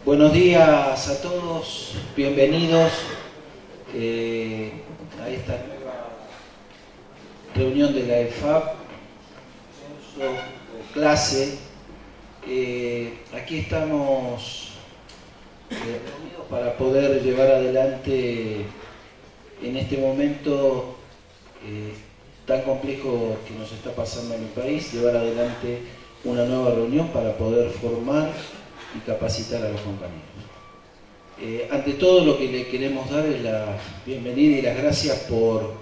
Buenos días a todos, bienvenidos a esta nueva reunión de la EFAP, clase. Aquí estamos reunidos para poder llevar adelante en este momento tan complejo que nos está pasando en el país, llevar adelante una nueva reunión para poder formar y capacitar a los compañeros. Ante todo, lo que le queremos dar es la bienvenida y las gracias por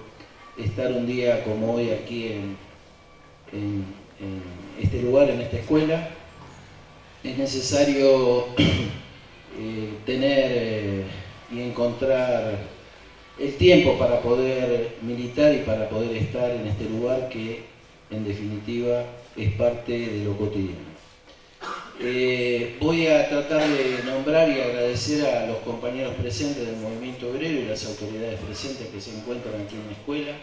estar un día como hoy aquí en este lugar, en esta escuela. Es necesario tener y encontrar el tiempo para poder militar y para poder estar en este lugar que, en definitiva, es parte de lo cotidiano. Voy a tratar de nombrar y agradecer a los compañeros presentes del movimiento obrero y las autoridades presentes que se encuentran aquí en la escuela,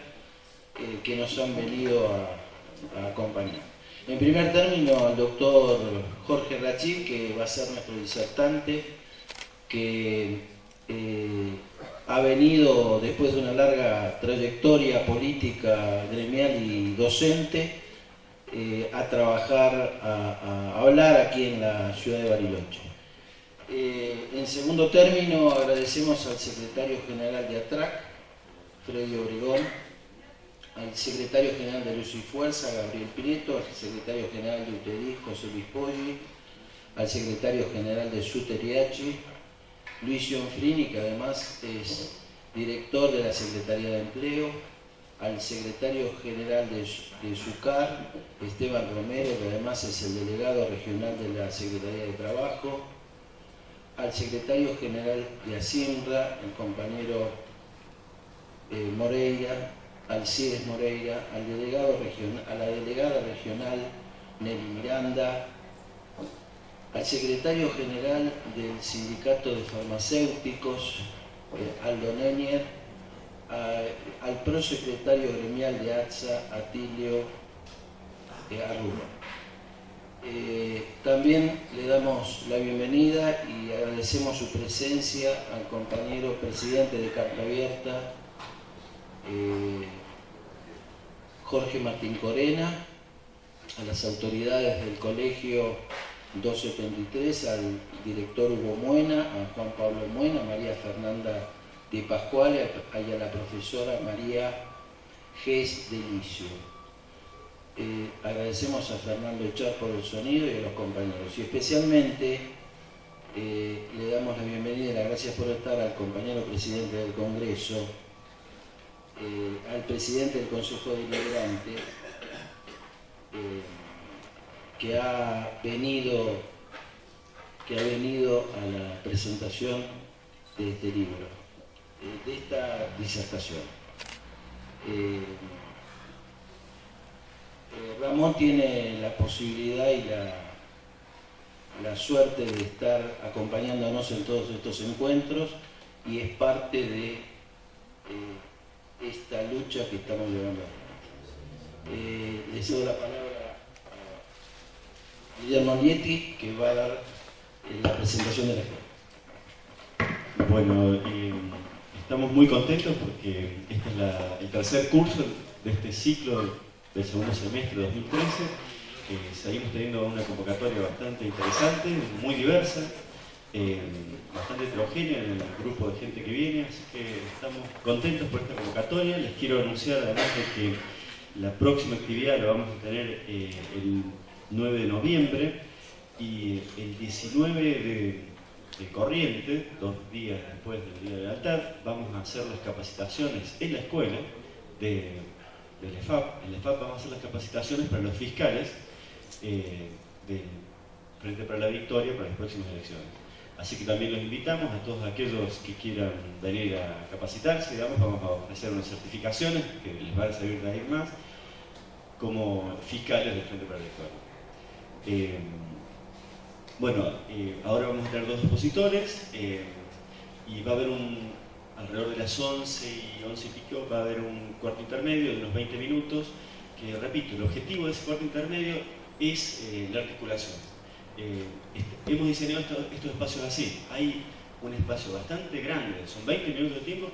que nos han venido a acompañar. En primer término, al doctor Jorge Rachid, que va a ser nuestro disertante, que ha venido después de una larga trayectoria política, gremial y docente, a trabajar, a hablar aquí en la ciudad de Bariloche. En segundo término, agradecemos al secretario general de ATRAC, Freddy Obregón, al secretario general de Luz y Fuerza, Gabriel Prieto, al secretario general de UTEDIS, José Luis Poggi, al secretario general de SUTERIACHI, Luis Gionfrini, que además es director de la Secretaría de Empleo, al secretario general de SUCAR, Esteban Romero, que además es el delegado regional de la Secretaría de Trabajo, al secretario general de ASIMRA, el compañero Moreira, al CIES Moreira, a la delegada regional Nelly Miranda, al secretario general del Sindicato de Farmacéuticos, Aldo Nenier, al prosecretario gremial de ATSA, Atilio Arruga. También le damos la bienvenida y agradecemos su presencia al compañero presidente de Carta Abierta, Jorge Martín Corena, a las autoridades del colegio 273, al director Hugo Muena, a Juan Pablo Muena, a María Fernanda de Pascual y a la profesora María Gés Delicio. Agradecemos a Fernando Echar por el sonido y a los compañeros. Y especialmente le damos la bienvenida y las gracias por estar al compañero presidente del Congreso, al presidente del Consejo Deliberante, que ha venido a la presentación de este libro, de esta disertación. Ramón tiene la posibilidad y la suerte de estar acompañándonos en todos estos encuentros y es parte de esta lucha que estamos llevando adelante. Le cedo la palabra a Guillermo Lietti, que va a dar la presentación de la escuela. Bueno, estamos muy contentos porque este es el tercer curso de este ciclo del segundo semestre de 2013. Seguimos teniendo una convocatoria bastante interesante, muy diversa, bastante heterogénea en el grupo de gente que viene, así que estamos contentos por esta convocatoria. Les quiero anunciar además de que la próxima actividad la vamos a tener el 9 de noviembre y el 19 de corriente, 2 días después del Día de la Lealtad, vamos a hacer las capacitaciones en la escuela del EFAP. En el EFAP vamos a hacer las capacitaciones para los fiscales del Frente para la Victoria para las próximas elecciones. Así que también los invitamos a todos aquellos que quieran venir a capacitarse. Vamos a ofrecer unas certificaciones que les van a servir de ahí más como fiscales del Frente para la Victoria. Bueno, ahora vamos a tener 2 expositores y va a haber alrededor de las 11 y 11 y pico, va a haber un cuarto intermedio de unos 20 minutos, que repito, el objetivo de ese cuarto intermedio es la articulación. hemos diseñado estos espacios así. Hay un espacio bastante grande, son 20 minutos de tiempo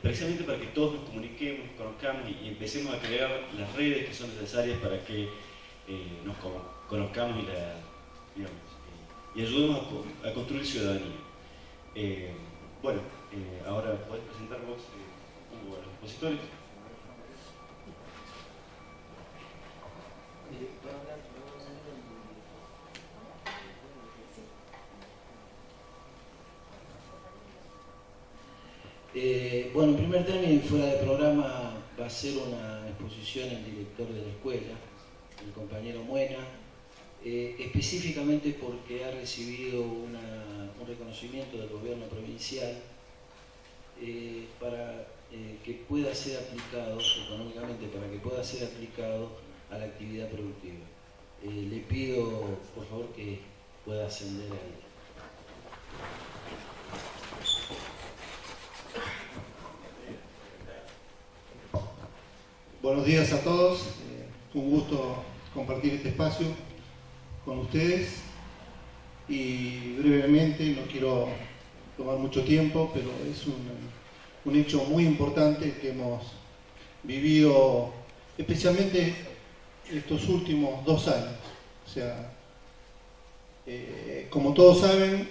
precisamente para que todos nos comuniquemos, nos conozcamos y empecemos a crear las redes que son necesarias para que nos conozcamos y ayudemos a construir ciudadanía. Bueno, ahora podés presentar vos a los expositores. Bueno, en primer término y fuera de programa va a ser una exposición el director de la escuela, el compañero Muena, específicamente porque ha recibido un reconocimiento del gobierno provincial para que pueda ser aplicado económicamente, para que pueda ser aplicado a la actividad productiva. Le pido por favor que pueda ascender ahí. Buenos días a todos, un gusto compartir este espacio con ustedes y brevemente, no quiero tomar mucho tiempo, pero es un hecho muy importante que hemos vivido especialmente estos últimos 2 años. O sea, como todos saben,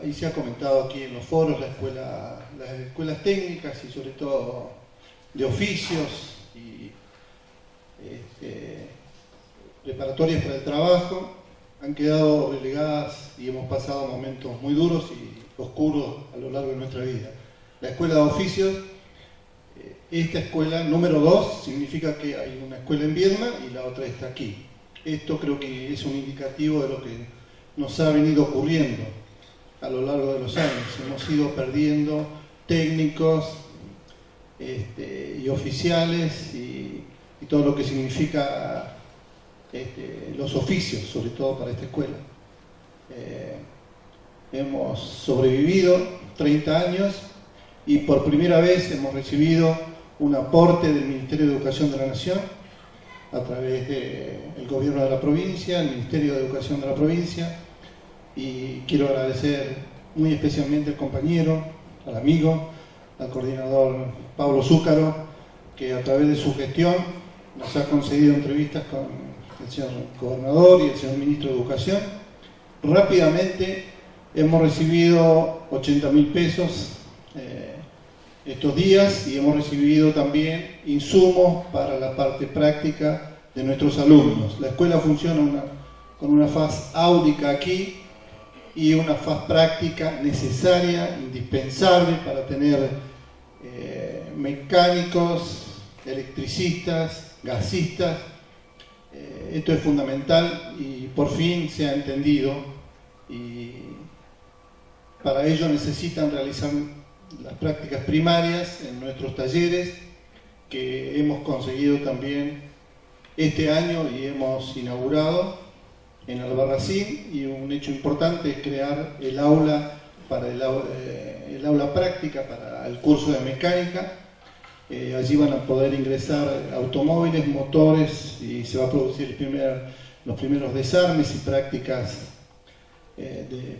y se ha comentado aquí en los foros, las escuelas técnicas y sobre todo de oficios y preparatorias para el trabajo han quedado relegadas y hemos pasado momentos muy duros y oscuros a lo largo de nuestra vida. La escuela de oficios, esta escuela número 2 significa que hay una escuela en Viedma y la otra está aquí. Esto creo que es un indicativo de lo que nos ha venido ocurriendo a lo largo de los años. Hemos ido perdiendo técnicos y oficiales y todo lo que significa los oficios, sobre todo para esta escuela. Hemos sobrevivido 30 años y por primera vez hemos recibido un aporte del Ministerio de Educación de la Nación a través del gobierno de la provincia, el Ministerio de Educación de la provincia, y quiero agradecer muy especialmente al compañero, al amigo, al coordinador Pablo Zúcaro, que a través de su gestión nos ha concedido entrevistas con el señor gobernador y el señor ministro de Educación. Rápidamente hemos recibido 80.000 pesos estos días y hemos recibido también insumos para la parte práctica de nuestros alumnos. La escuela funciona con una faz áudica aquí y una faz práctica necesaria, indispensable para tener mecánicos, electricistas, gasistas. Esto es fundamental y por fin se ha entendido, y para ello necesitan realizar las prácticas primarias en nuestros talleres, que hemos conseguido también este año y hemos inaugurado en Albarracín, y un hecho importante es crear el aula para el aula práctica para el curso de mecánica. Allí van a poder ingresar automóviles, motores, y se va a producir los primeros desarmes y prácticas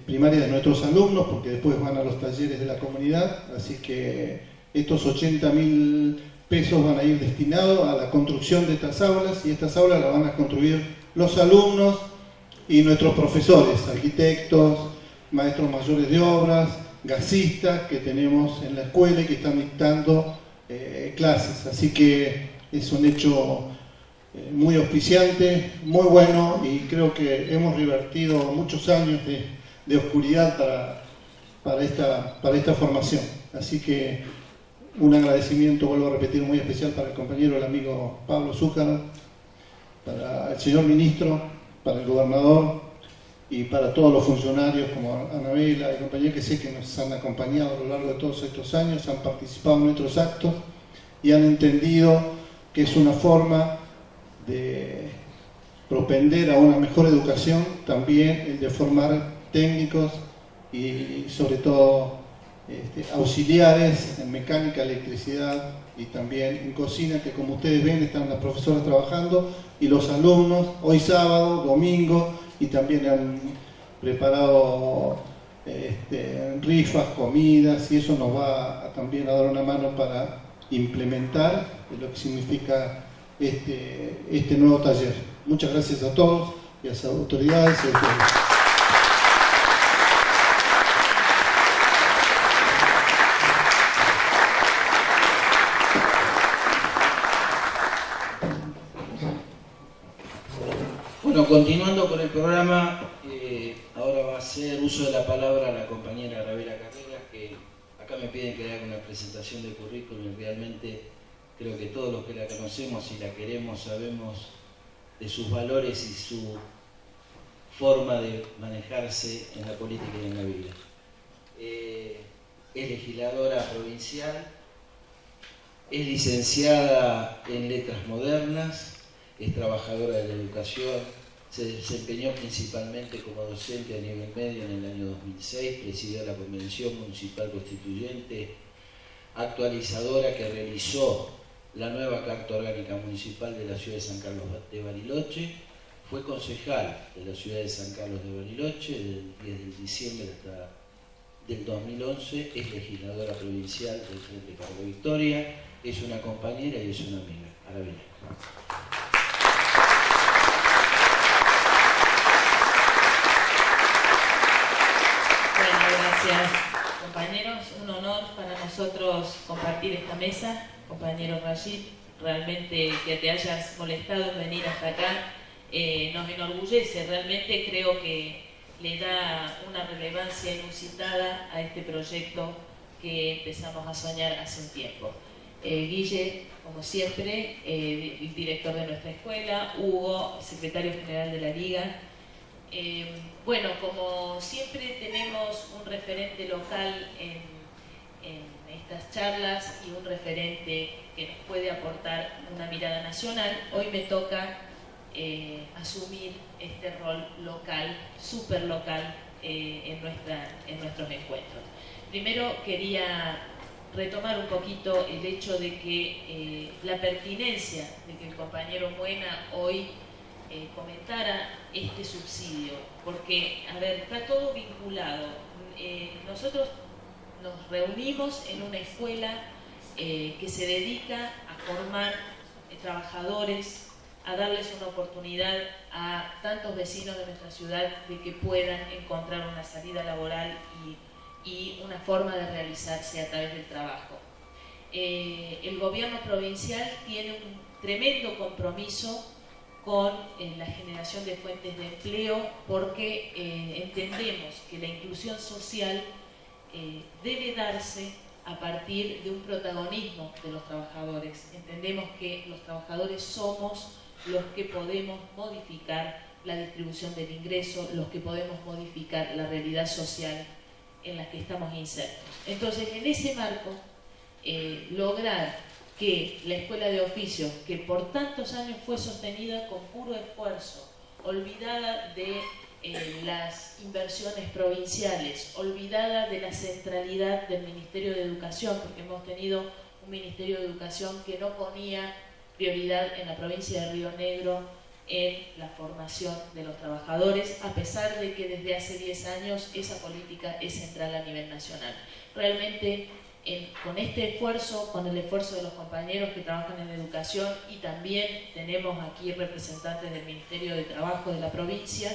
primarias de nuestros alumnos, porque después van a los talleres de la comunidad. Así que estos 80.000 pesos van a ir destinados a la construcción de estas aulas, y estas aulas las van a construir los alumnos y nuestros profesores, arquitectos, maestros mayores de obras, gasistas que tenemos en la escuela y que están dictando clases. Así que es un hecho muy auspiciante, muy bueno, y creo que hemos revertido muchos años de oscuridad para esta formación. Así que un agradecimiento, vuelvo a repetir, muy especial para el compañero, el amigo Pablo Zúcaro, para el señor ministro, para el gobernador y para todos los funcionarios como Anabela y compañía, que sé que nos han acompañado a lo largo de todos estos años, han participado en nuestros actos y han entendido que es una forma de propender a una mejor educación, también el de formar técnicos y sobre todo auxiliares en mecánica, electricidad y también en cocina, que como ustedes ven están las profesoras trabajando y los alumnos hoy sábado, domingo y también han preparado rifas, comidas, y eso nos va también a dar una mano para implementar lo que significa este nuevo taller. Muchas gracias a todos y a las autoridades. Bueno, continuando con el programa, ahora va a hacer uso de la palabra la compañera Gabriela Carreras, que acá me piden que haga una presentación de currículum, y realmente creo que todos los que la conocemos y la queremos sabemos de sus valores y su forma de manejarse en la política y en la vida. Es legisladora provincial, es licenciada en Letras Modernas, es trabajadora de la educación, se desempeñó principalmente como docente a nivel medio en el año 2006, presidió la Convención Municipal Constituyente, actualizadora que realizó la nueva Carta Orgánica Municipal de la Ciudad de San Carlos de Bariloche, fue concejal de la Ciudad de San Carlos de Bariloche desde diciembre hasta del 2011, es legisladora provincial del Frente Cargo Victoria, es una compañera y es una amiga. Arabela. Gracias, compañeros. Un honor para nosotros compartir esta mesa. Compañero Rashid, realmente que te hayas molestado en venir hasta acá nos enorgullece. Realmente creo que le da una relevancia inusitada a este proyecto que empezamos a soñar hace un tiempo. Guille, como siempre, el director de nuestra escuela, Hugo, secretario general de la Liga. Bueno, como siempre tenemos un referente local en estas charlas y un referente que nos puede aportar una mirada nacional, hoy me toca asumir este rol local, súper local, en nuestros encuentros. Primero quería retomar un poquito el hecho de que la pertinencia de que el compañero Muena hoy comentara este subsidio, porque, a ver, está todo vinculado. Nosotros nos reunimos en una escuela que se dedica a formar trabajadores, a darles una oportunidad a tantos vecinos de nuestra ciudad de que puedan encontrar una salida laboral y una forma de realizarse a través del trabajo. El gobierno provincial tiene un tremendo compromiso con la generación de fuentes de empleo, porque entendemos que la inclusión social debe darse a partir de un protagonismo de los trabajadores. Entendemos que los trabajadores somos los que podemos modificar la distribución del ingreso, los que podemos modificar la realidad social en la que estamos insertos. Entonces, en ese marco, lograr que la Escuela de Oficios, que por tantos años fue sostenida con puro esfuerzo, olvidada de las inversiones provinciales, olvidada de la centralidad del Ministerio de Educación, porque hemos tenido un Ministerio de Educación que no ponía prioridad en la provincia de Río Negro en la formación de los trabajadores, a pesar de que desde hace 10 años esa política es central a nivel nacional. Realmente, con este esfuerzo, con el esfuerzo de los compañeros que trabajan en educación, y también tenemos aquí representantes del Ministerio de Trabajo de la provincia,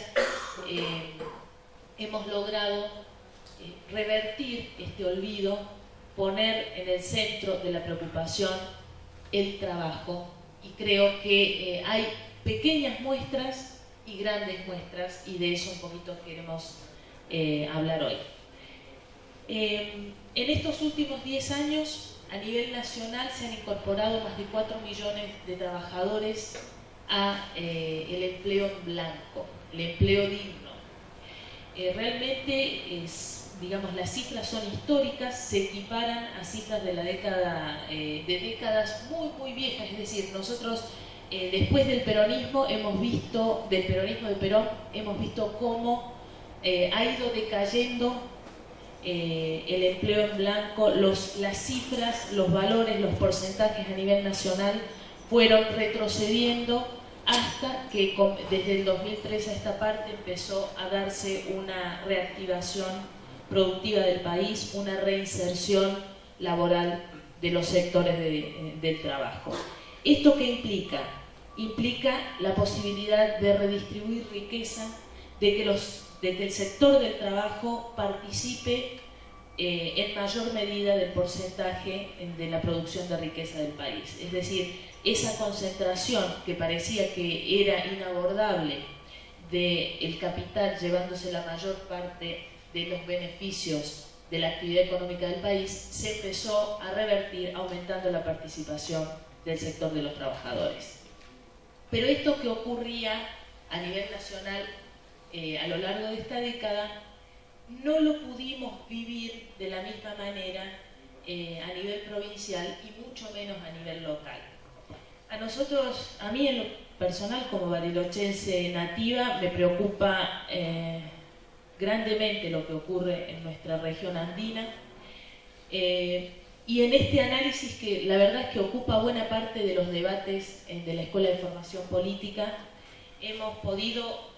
hemos logrado revertir este olvido, poner en el centro de la preocupación el trabajo, y creo que hay pequeñas muestras y grandes muestras, y de eso un poquito queremos hablar hoy. En estos últimos 10 años, a nivel nacional, se han incorporado más de 4 millones de trabajadores a el empleo en blanco, el empleo digno. Realmente digamos, las cifras son históricas, se equiparan a cifras de la década, de décadas muy viejas. Es decir, nosotros después del peronismo del peronismo de Perón, hemos visto cómo ha ido decayendo el empleo en blanco, las cifras, los valores, los porcentajes a nivel nacional fueron retrocediendo hasta que desde el 2003 a esta parte empezó a darse una reactivación productiva del país, una reinserción laboral de los sectores del trabajo. ¿Esto qué implica? Implica la posibilidad de redistribuir riqueza, de que el sector del trabajo participe en mayor medida del porcentaje de la producción de riqueza del país. Es decir, esa concentración que parecía que era inabordable del capital llevándose la mayor parte de los beneficios de la actividad económica del país, se empezó a revertir aumentando la participación del sector de los trabajadores. Pero esto que ocurría a nivel nacional a lo largo de esta década no lo pudimos vivir de la misma manera a nivel provincial y mucho menos a nivel local. A mí en lo personal, como barilochense nativa, me preocupa grandemente lo que ocurre en nuestra región andina, y en este análisis, que la verdad es que ocupa buena parte de los debates de la Escuela de Formación Política, hemos podido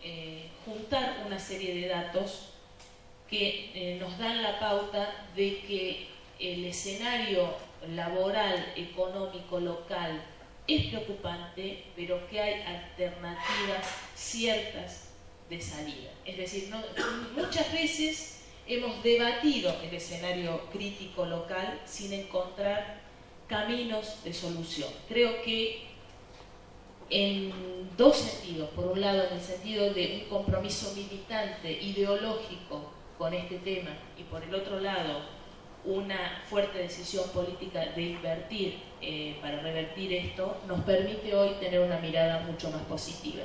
juntar una serie de datos que nos dan la pauta de que el escenario laboral, económico, local es preocupante, pero que hay alternativas ciertas de salida. Es decir, muchas veces hemos debatido el escenario crítico local sin encontrar caminos de solución. Creo que en dos sentidos. Por un lado, en el sentido de un compromiso militante, ideológico con este tema, y por el otro lado, una fuerte decisión política de invertir para revertir esto, nos permite hoy tener una mirada mucho más positiva.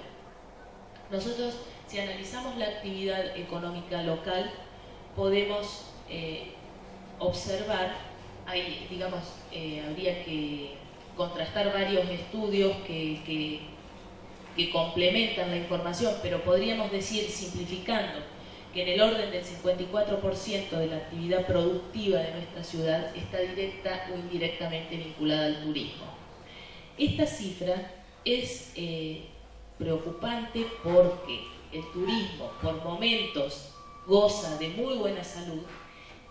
Nosotros, si analizamos la actividad económica local, podemos observar, habría que contrastar varios estudios que complementan la información, pero podríamos decir, simplificando, que en el orden del 54% de la actividad productiva de nuestra ciudad está directa o indirectamente vinculada al turismo. Esta cifra es preocupante porque el turismo por momentos goza de muy buena salud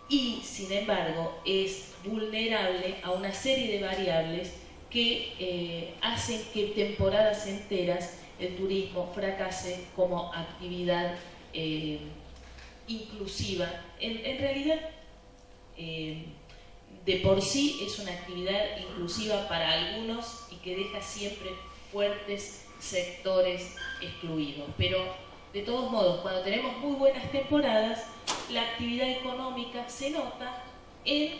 y, sin embargo, es vulnerable a una serie de variables que hacen que temporadas enteras el turismo fracase como actividad inclusiva. En realidad, de por sí es una actividad inclusiva para algunos y que deja siempre fuertes sectores excluidos. Pero, de todos modos, cuando tenemos muy buenas temporadas, la actividad económica se nota en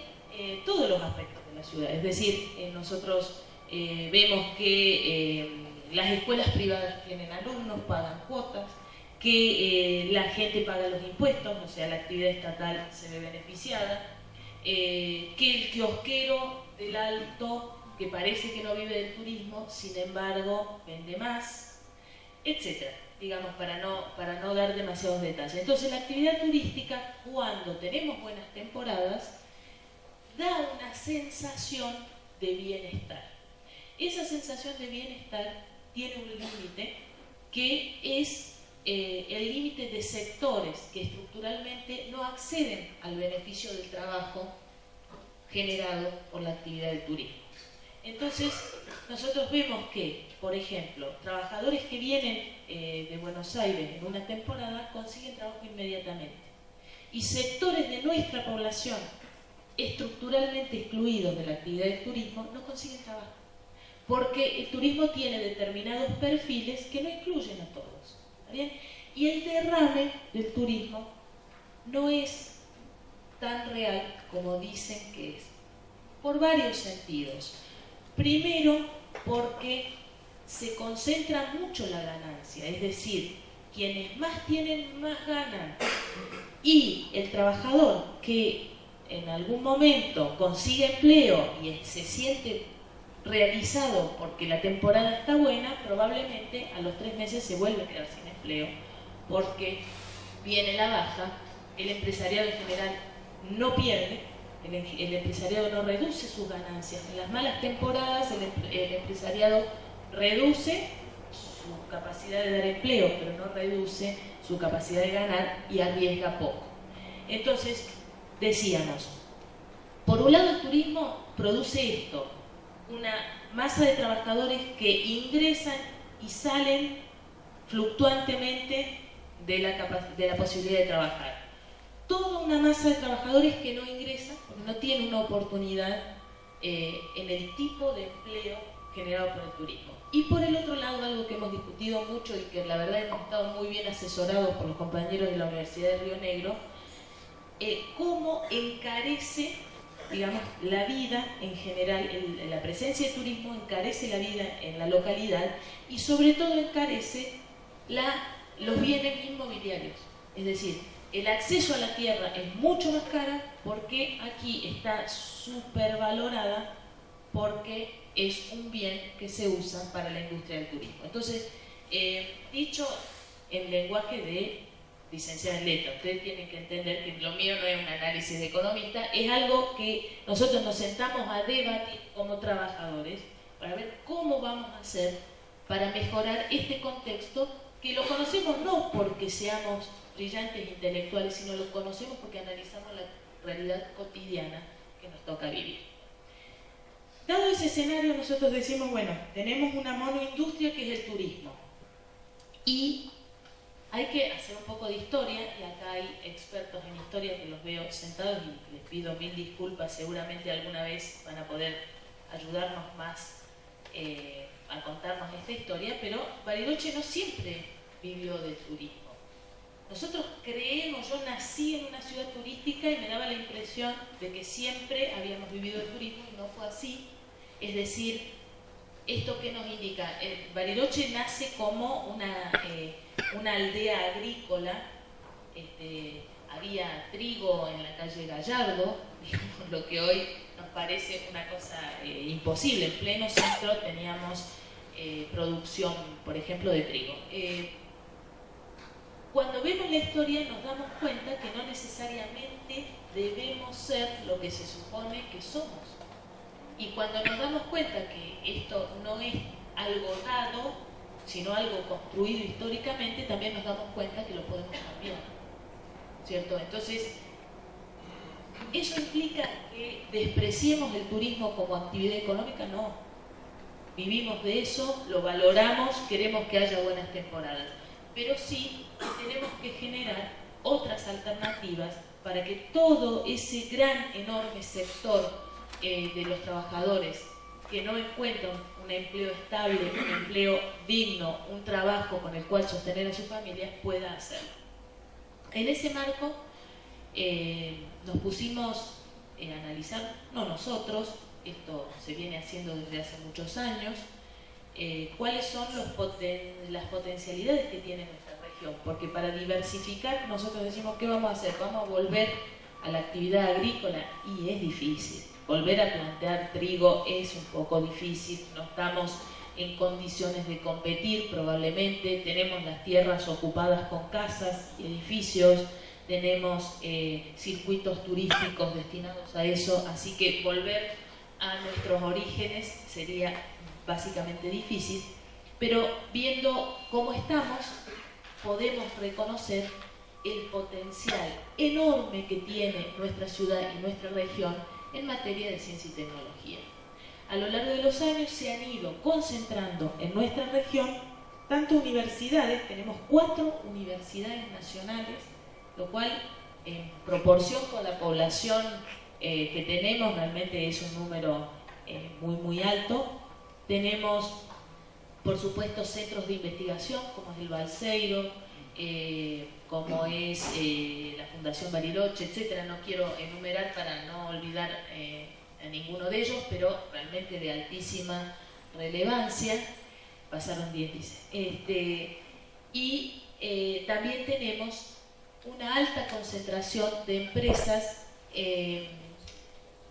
todos los aspectos de la ciudad. Es decir, nosotros vemos que las escuelas privadas tienen alumnos, pagan cuotas, que la gente paga los impuestos, o sea, la actividad estatal se ve beneficiada, que el kiosquero del Alto, que parece que no vive del turismo, sin embargo, vende más, etc. Digamos, para no dar demasiados detalles. Entonces, la actividad turística, cuando tenemos buenas temporadas, da una sensación de bienestar. Esa sensación de bienestar tiene un límite que es el límite de sectores que estructuralmente no acceden al beneficio del trabajo generado por la actividad del turismo. Entonces, nosotros vemos que, por ejemplo, trabajadores que vienen de Buenos Aires en una temporada consiguen trabajo inmediatamente. Y sectores de nuestra población estructuralmente excluidos de la actividad del turismo no consiguen trabajo. Porque el turismo tiene determinados perfiles que no incluyen a todos. ¿Está bien? Y el derrame del turismo no es tan real como dicen que es. Por varios sentidos. Primero, porque se concentra mucho la ganancia, es decir, quienes más tienen, más ganan. Y el trabajador que en algún momento consigue empleo y se siente realizado porque la temporada está buena, probablemente a los 3 meses se vuelve a quedar sin empleo porque viene la baja, el empresariado en general no pierde, el empresariado no reduce sus ganancias. En las malas temporadas el empresariado reduce su capacidad de dar empleo, pero no reduce su capacidad de ganar y arriesga poco. Entonces, decíamos, por un lado el turismo produce esto, una masa de trabajadores que ingresan y salen fluctuantemente de la posibilidad de trabajar. Toda una masa de trabajadores que no ingresan, no tienen una oportunidad en el tipo de empleo generado por el turismo. Y por el otro lado, algo que hemos discutido mucho y que la verdad hemos estado muy bien asesorados por los compañeros de la Universidad de Río Negro, cómo encarece, digamos, la vida en general, la presencia de turismo encarece la vida en la localidad y sobre todo encarece los bienes inmobiliarios. Es decir, el acceso a la tierra es mucho más cara porque aquí está supervalorada porque es un bien que se usa para la industria del turismo. Entonces, dicho en lenguaje de licenciada en letras, ustedes tienen que entender que lo mío no es un análisis de economista, es algo que nosotros nos sentamos a debatir como trabajadores para ver cómo vamos a hacer para mejorar este contexto que lo conocemos no porque seamos brillantes intelectuales, sino lo conocemos porque analizamos la realidad cotidiana que nos toca vivir. Dado ese escenario, nosotros decimos, bueno, tenemos una monoindustria que es el turismo y hay que hacer un poco de historia, y acá hay expertos en historia que los veo sentados y les pido mil disculpas, seguramente alguna vez van a poder ayudarnos más a contarnos esta historia, pero Bariloche no siempre vivió del turismo. Nosotros creemos, yo nací en una ciudad turística y me daba la impresión de que siempre habíamos vivido el turismo y no fue así. Es decir, ¿esto qué nos indica? Bariloche nace como una aldea agrícola, había trigo en la calle Gallardo, lo que hoy nos parece una cosa imposible. En pleno centro teníamos producción, por ejemplo, de trigo. Cuando vemos la historia nos damos cuenta que no necesariamente debemos ser lo que se supone que somos. Y cuando nos damos cuenta que esto no es algo dado, sino algo construido históricamente, también nos damos cuenta que lo podemos cambiar, ¿cierto? Entonces, ¿eso implica que despreciemos el turismo como actividad económica? No. Vivimos de eso, lo valoramos, queremos que haya buenas temporadas. Pero sí tenemos que generar otras alternativas para que todo ese gran, enorme sector de los trabajadores que no encuentran un empleo estable, un empleo digno, un trabajo con el cual sostener a sus familias, pueda hacerlo. En ese marco nos pusimos a analizar, no nosotros, esto se viene haciendo desde hace muchos años, cuáles son las potencialidades que tiene nuestra región, porque para diversificar nosotros decimos, ¿qué vamos a hacer? Vamos a volver a la actividad agrícola y es difícil. Volver a plantear trigo es un poco difícil, no estamos en condiciones de competir probablemente, tenemos las tierras ocupadas con casas y edificios, tenemos circuitos turísticos destinados a eso, así que volver a nuestros orígenes sería básicamente difícil, pero viendo cómo estamos, podemos reconocer el potencial enorme que tiene nuestra ciudad y nuestra región en materia de ciencia y tecnología. A lo largo de los años se han ido concentrando en nuestra región tanto universidades, tenemos 4 universidades nacionales, lo cual en proporción con la población que tenemos realmente es un número muy alto. Tenemos, por supuesto, centros de investigación como es el Balseiro, como es la Fundación Bariloche, etcétera. No quiero enumerar para no olvidar a ninguno de ellos, pero realmente de altísima relevancia. Pasaron 10, dice. También tenemos una alta concentración de empresas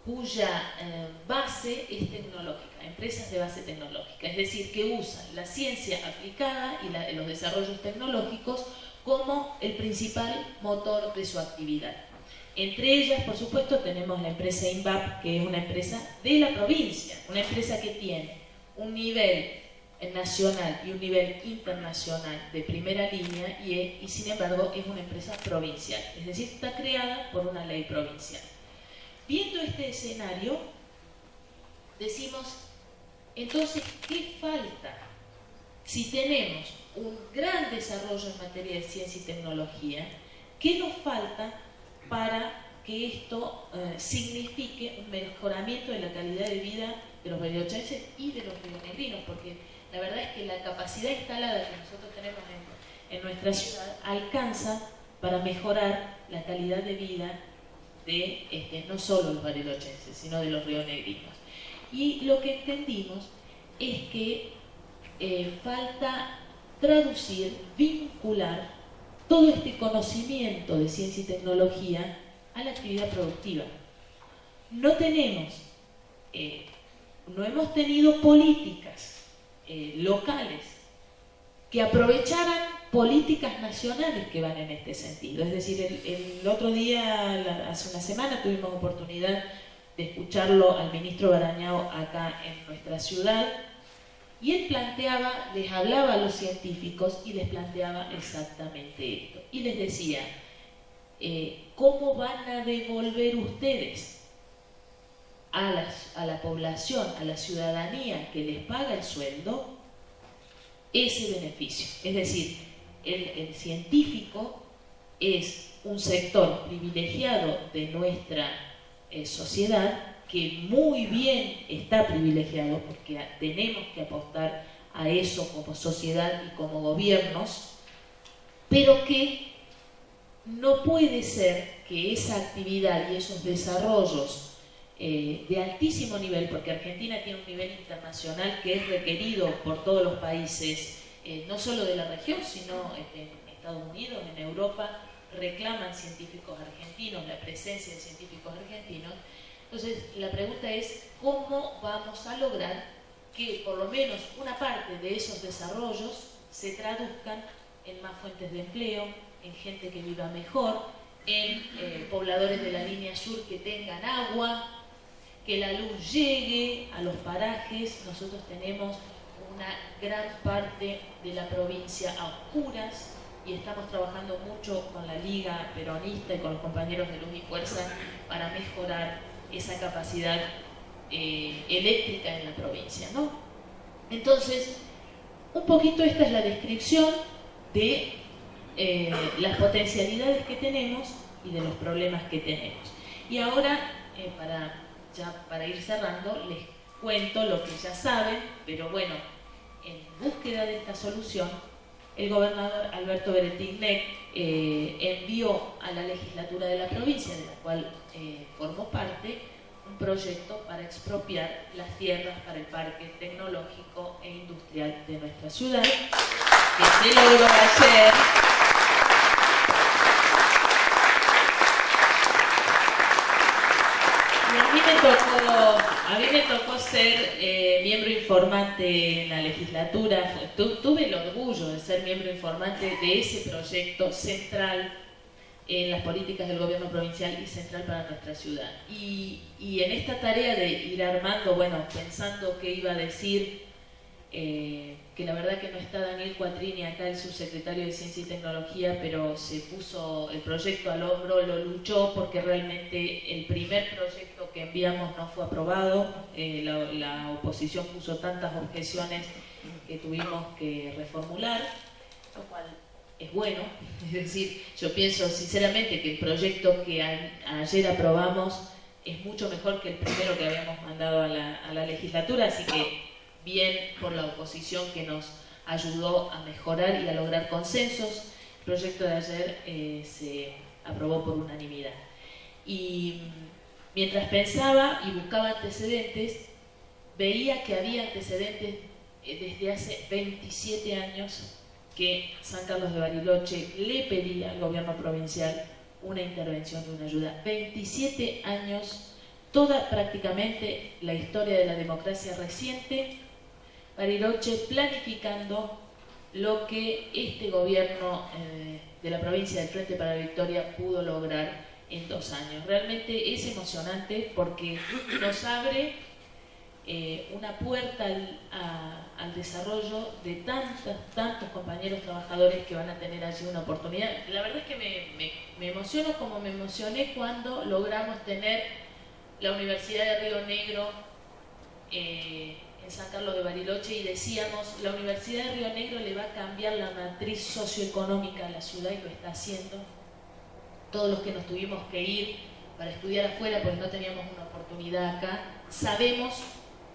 cuya base es tecnológica, empresas de base tecnológica, es decir, que usan la ciencia aplicada y los desarrollos tecnológicos como el principal motor de su actividad. Entre ellas, por supuesto, tenemos la empresa INVAP, que es una empresa de la provincia, una empresa que tiene un nivel nacional y un nivel internacional de primera línea y sin embargo es una empresa provincial, es decir, está creada por una ley provincial. Viendo este escenario, decimos, entonces, ¿qué falta? Si tenemos un gran desarrollo en materia de ciencia y tecnología, ¿qué nos falta para que esto signifique un mejoramiento de la calidad de vida de los barilochenses y de los rionegrinos? Porque la verdad es que la capacidad instalada que nosotros tenemos en nuestra ciudad alcanza para mejorar la calidad de vida de no solo los barilochenses, sino de los rionegrinos. Y lo que entendimos es que falta traducir, vincular todo este conocimiento de ciencia y tecnología a la actividad productiva. No hemos tenido políticas locales que aprovecharan políticas nacionales que van en este sentido. Es decir, el otro día, hace una semana, tuvimos oportunidad de escucharlo al ministro Barañao acá en nuestra ciudad, y él les hablaba a los científicos y les planteaba exactamente esto. Y les decía, ¿cómo van a devolver ustedes a la población, a la ciudadanía que les paga el sueldo, ese beneficio? Es decir, el científico es un sector privilegiado de nuestra sociedad, que muy bien está privilegiado, porque tenemos que apostar a eso como sociedad y como gobiernos, pero que no puede ser que esa actividad y esos desarrollos de altísimo nivel, porque Argentina tiene un nivel internacional que es requerido por todos los países, no solo de la región, sino en Estados Unidos, en Europa, reclaman científicos argentinos, la presencia de científicos argentinos. Entonces, la pregunta es, ¿cómo vamos a lograr que por lo menos una parte de esos desarrollos se traduzcan en más fuentes de empleo, en gente que viva mejor, en pobladores de la línea sur que tengan agua, que la luz llegue a los parajes? Nosotros tenemos una gran parte de la provincia a oscuras y estamos trabajando mucho con la Liga Peronista y con los compañeros de Luz y Fuerza para mejorar esa capacidad eléctrica en la provincia, ¿no? Entonces, un poquito esta es la descripción de las potencialidades que tenemos y de los problemas que tenemos. Y ahora, para ir cerrando, les cuento lo que ya saben, pero bueno, en búsqueda de esta solución, el gobernador Alberto Beretilnec envió a la legislatura de la provincia, de la cual formó parte, un proyecto para expropiar las tierras para el parque tecnológico e industrial de nuestra ciudad, que se logró ayer. A mí me tocó ser miembro informante en la legislatura. Tuve el orgullo de ser miembro informante de ese proyecto central en las políticas del gobierno provincial y central para nuestra ciudad. Y en esta tarea de ir armando, bueno, pensando qué iba a decir, que la verdad que no está Daniel Cuatrini acá, el subsecretario de Ciencia y Tecnología, pero se puso el proyecto al hombro, lo luchó, porque realmente el primer proyecto que enviamos no fue aprobado. La oposición puso tantas objeciones que tuvimos que reformular, lo cual es bueno. Es decir, yo pienso sinceramente que el proyecto que ayer aprobamos es mucho mejor que el primero que habíamos mandado a la legislatura, así que bien por la oposición que nos ayudó a mejorar y a lograr consensos. El proyecto de ayer se aprobó por unanimidad. Y mientras pensaba y buscaba antecedentes, veía que había antecedentes desde hace 27 años que San Carlos de Bariloche le pedía al gobierno provincial una intervención y una ayuda. 27 años, toda prácticamente la historia de la democracia reciente, Bariloche planificando lo que este gobierno de la provincia del Frente para la Victoria pudo lograr en 2 años. Realmente es emocionante porque nos abre una puerta al desarrollo de tantos compañeros trabajadores que van a tener allí una oportunidad. La verdad es que me emociono como me emocioné cuando logramos tener la Universidad de Río Negro en San Carlos de Bariloche y decíamos, la Universidad de Río Negro le va a cambiar la matriz socioeconómica a la ciudad y lo está haciendo. Todos los que nos tuvimos que ir para estudiar afuera porque no teníamos una oportunidad acá, sabemos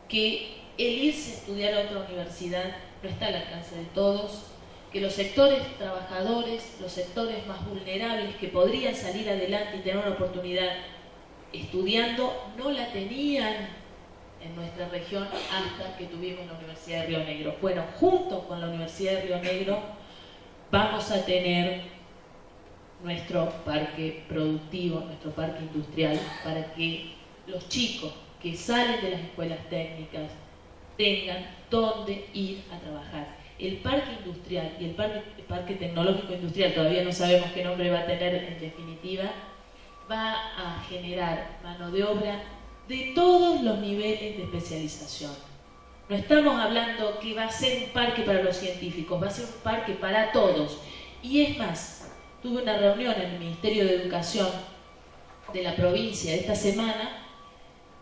que el irse a estudiar a otra universidad no está al alcance de todos, que los sectores trabajadores, los sectores más vulnerables que podrían salir adelante y tener una oportunidad estudiando, no la tenían en nuestra región hasta que tuvimos la Universidad de Río Negro. Bueno, junto con la Universidad de Río Negro vamos a tener nuestro parque productivo, nuestro parque industrial, para que los chicos que salen de las escuelas técnicas tengan dónde ir a trabajar. El parque industrial y el parque tecnológico industrial, todavía no sabemos qué nombre va a tener en definitiva, va a generar mano de obra de todos los niveles de especialización. No estamos hablando que va a ser un parque para los científicos, va a ser un parque para todos. Y es más, tuve una reunión en el Ministerio de Educación de la provincia esta semana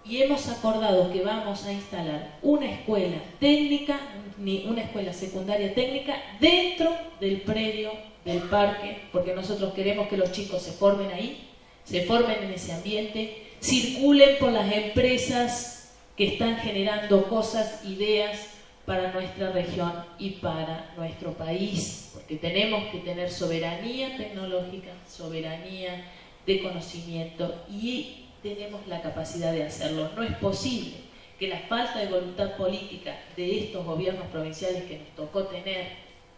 y hemos acordado que vamos a instalar una escuela técnica, una escuela secundaria técnica dentro del predio del parque, porque nosotros queremos que los chicos se formen ahí, se formen en ese ambiente, circulen por las empresas que están generando cosas, ideas para nuestra región y para nuestro país, porque tenemos que tener soberanía tecnológica, soberanía de conocimiento y tenemos la capacidad de hacerlo. No es posible que la falta de voluntad política de estos gobiernos provinciales que nos tocó tener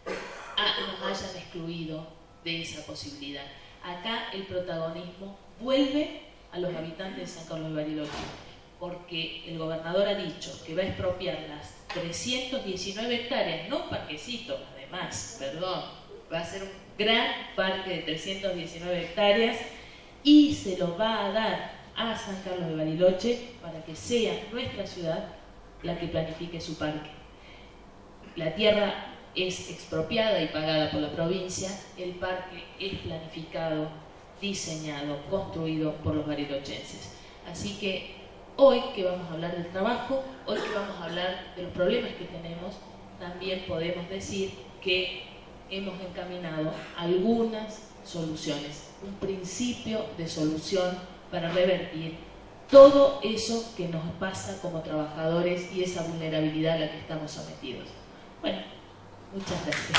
nos hayan excluido de esa posibilidad. Acá el protagonismo vuelve a los habitantes de San Carlos de Bariloche, porque el gobernador ha dicho que va a expropiar las 319 hectáreas, no un parquecito, además, perdón, va a ser un gran parque de 319 hectáreas y se lo va a dar a San Carlos de Bariloche para que sea nuestra ciudad la que planifique su parque. La tierra es expropiada y pagada por la provincia, el parque es planificado, diseñado, construido por los barilochenses. Así que hoy que vamos a hablar del trabajo, hoy que vamos a hablar de los problemas que tenemos, también podemos decir que hemos encaminado algunas soluciones, un principio de solución para revertir todo eso que nos pasa como trabajadores y esa vulnerabilidad a la que estamos sometidos. Bueno, muchas gracias.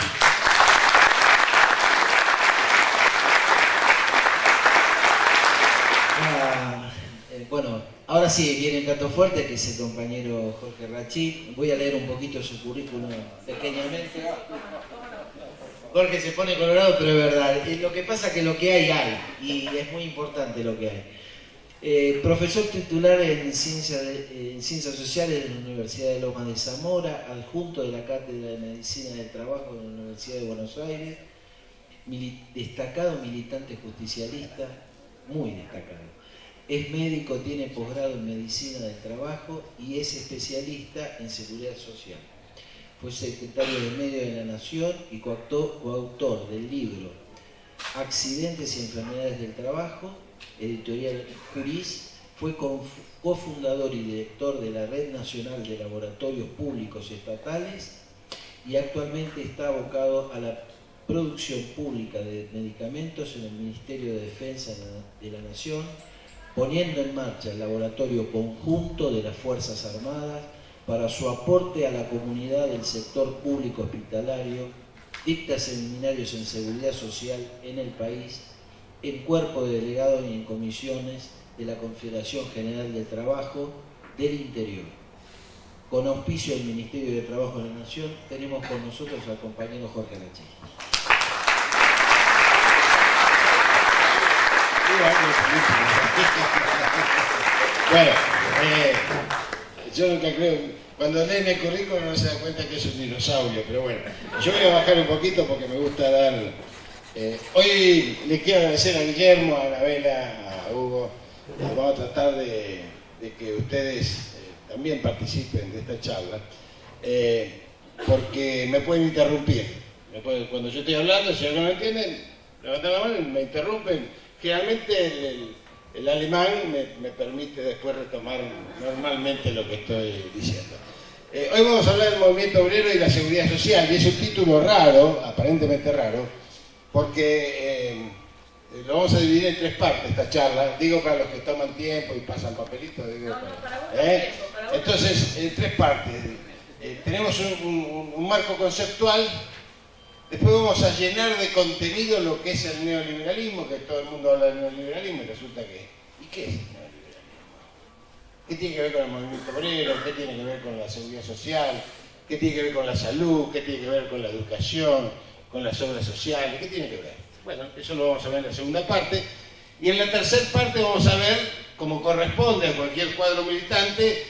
Bueno, ahora sí viene el dato fuerte, que es el compañero Jorge Rachid. Voy a leer un poquito su currículum pequeñamente. Jorge se pone colorado, pero es verdad. Lo que pasa es que lo que hay, y es muy importante lo que hay. Profesor titular en Ciencias Sociales de la Universidad de Lomas de Zamora, adjunto de la Cátedra de Medicina del Trabajo de la Universidad de Buenos Aires, destacado militante justicialista, muy destacado. Es médico, tiene posgrado en Medicina del Trabajo y es especialista en Seguridad Social. Fue secretario de Medio de la Nación y coautor del libro Accidentes y Enfermedades del Trabajo, editorial Juris. Fue cofundador y director de la Red Nacional de Laboratorios Públicos Estatales y actualmente está abocado a la producción pública de medicamentos en el Ministerio de Defensa de la Nación, poniendo en marcha el laboratorio conjunto de las Fuerzas Armadas para su aporte a la comunidad del sector público hospitalario, dicta seminarios en seguridad social en el país, en cuerpo de delegados y en comisiones de la Confederación General del Trabajo del Interior. Con auspicio del Ministerio de Trabajo de la Nación, tenemos con nosotros al compañero Jorge Rachid. Bueno, yo nunca creo, cuando leen el currículum no se da cuenta que es un dinosaurio, pero bueno, yo voy a bajar un poquito porque me gusta dar... hoy les quiero agradecer a Guillermo, a Anabela, a Hugo, vamos a tratar de que ustedes también participen de esta charla, porque me pueden interrumpir. Cuando yo estoy hablando, si algo no entienden, levantan la mano y me interrumpen. Generalmente el alemán me permite después retomar normalmente lo que estoy diciendo. Hoy vamos a hablar del movimiento obrero y la seguridad social, y es un título raro, aparentemente raro, porque lo vamos a dividir en 3 partes esta charla, digo para los que toman tiempo y pasan papelitos, digo entonces en 3 partes. Tenemos un marco conceptual, después vamos a llenar de contenido lo que es el neoliberalismo, que todo el mundo habla del neoliberalismo y resulta que, ¿y qué es el neoliberalismo? ¿Qué tiene que ver con el movimiento obrero? ¿Qué tiene que ver con la seguridad social? ¿Qué tiene que ver con la salud? ¿Qué tiene que ver con la educación? ¿Con las obras sociales? ¿Qué tiene que ver? Bueno, eso lo vamos a ver en la segunda parte. Y en la tercera parte vamos a ver, como corresponde a cualquier cuadro militante,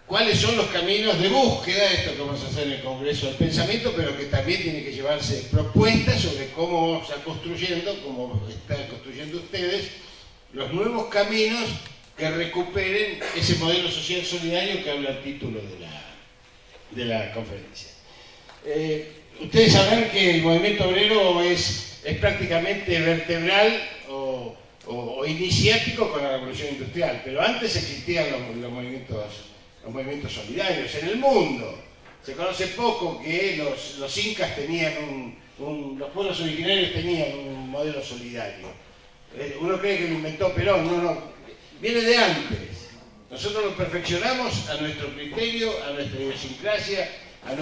cuáles son los caminos de búsqueda, esto que vamos a hacer en el Congreso del Pensamiento, pero que también tiene que llevarse propuestas sobre cómo vamos a construyendo, como están construyendo ustedes, los nuevos caminos que recuperen ese modelo social solidario que habla el título de la conferencia. Ustedes sabrán que el movimiento obrero es prácticamente vertebral o iniciático con la revolución industrial, pero antes existían los movimientos solidarios en el mundo. Se conoce poco que los incas tenían los pueblos originarios tenían un modelo solidario. Uno cree que lo inventó Perón, no, viene de antes. Nosotros lo perfeccionamos a nuestro criterio, a nuestra idiosincrasia, a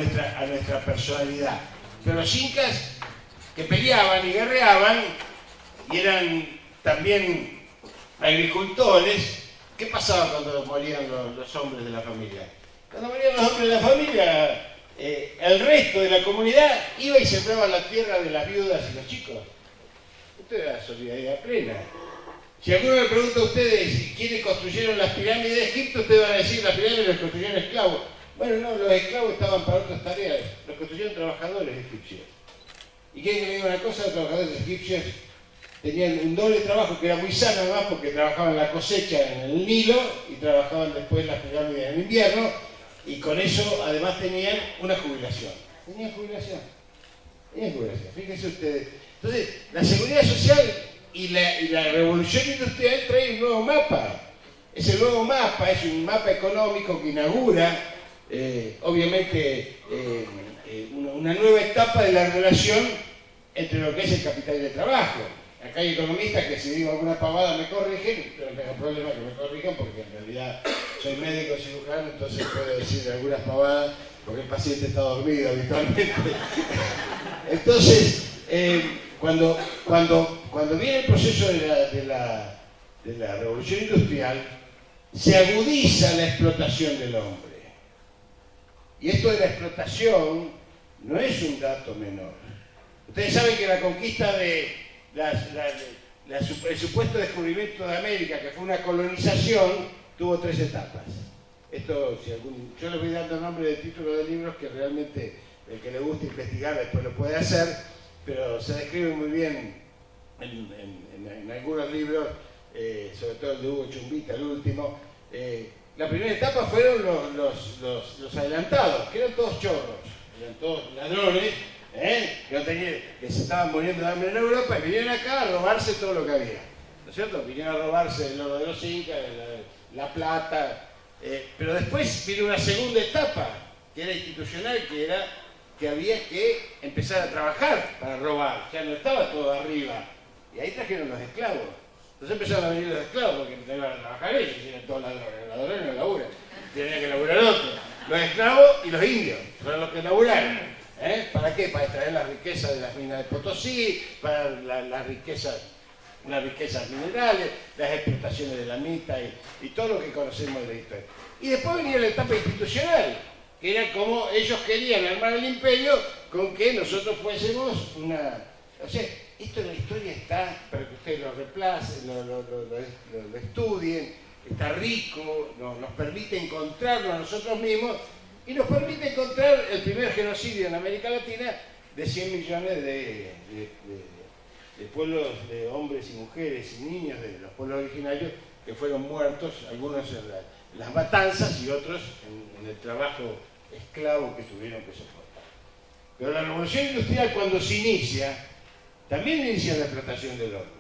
nuestra personalidad. Pero los incas que peleaban y guerreaban y eran también agricultores, ¿qué pasaba cuando morían los hombres de la familia? Cuando morían los hombres de la familia, el resto de la comunidad iba y sembraba la tierra de las viudas y los chicos. Esto era solidaridad plena. Si alguno le pregunta a ustedes quiénes construyeron las pirámides de Egipto, ustedes van a decir las pirámides las construyeron esclavos. Bueno, no, los esclavos estaban para otras tareas, los construyeron trabajadores egipcios. ¿Y quieren que le diga una cosa? Los trabajadores egipcios tenían un doble trabajo que era muy sano además porque trabajaban la cosecha en el Nilo y trabajaban después las pirámides en invierno y con eso además tenían una jubilación. Tenían jubilación, fíjense ustedes. Entonces, la seguridad social y la revolución industrial trae un nuevo mapa. Ese nuevo mapa es un mapa económico que inaugura, obviamente, una nueva etapa de la relación entre lo que es el capital y el trabajo. Acá hay economistas que si digo alguna pavada me corrigen, pero no tengo problema que me corrijan porque en realidad soy médico cirujano, entonces puedo decir algunas pavadas porque el paciente está dormido habitualmente. Entonces, cuando viene el proceso de la revolución industrial, se agudiza la explotación del hombre. Y esto de la explotación no es un dato menor. Ustedes saben que la conquista el supuesto descubrimiento de América, que fue una colonización, tuvo 3 etapas. Esto, yo les voy dando nombre de títulos de libros que realmente el que le guste investigar después lo puede hacer, pero se describe muy bien en algunos libros, sobre todo el de Hugo Chumbita, el último. La primera etapa fueron los adelantados, que eran todos chorros, eran todos ladrones, que se estaban muriendo de hambre en Europa y vinieron acá a robarse todo lo que había, ¿no es cierto? Vinieron a robarse el oro de los incas, la plata, pero después vino una segunda etapa, que era institucional, que era que había que empezar a trabajar para robar, ya no estaba todo arriba, y ahí trajeron los esclavos. Entonces empezaron a venir los esclavos porque no iban a trabajar ellos, eran todos ladrones, los ladrones no laburan, tenían que laburar otros, los esclavos y los indios, fueron los que laburaron. ¿Para qué? Para extraer la riqueza de las minas de Potosí, para las riquezas minerales, las explotaciones de la mita y todo lo que conocemos de la historia. Y después venía la etapa institucional, que era como ellos querían armar el imperio con que nosotros fuésemos una... O sea, esto en la historia está, para que ustedes lo reemplacen, lo estudien, está rico, nos permite encontrarnos a nosotros mismos y nos permite encontrar el primer genocidio en América Latina de 100 millones de pueblos, de hombres y mujeres y niños de los pueblos originarios que fueron muertos, algunos las matanzas y otros en el trabajo esclavo que tuvieron que soportar. Pero la revolución industrial, cuando se inicia, también inicia la explotación del hombre.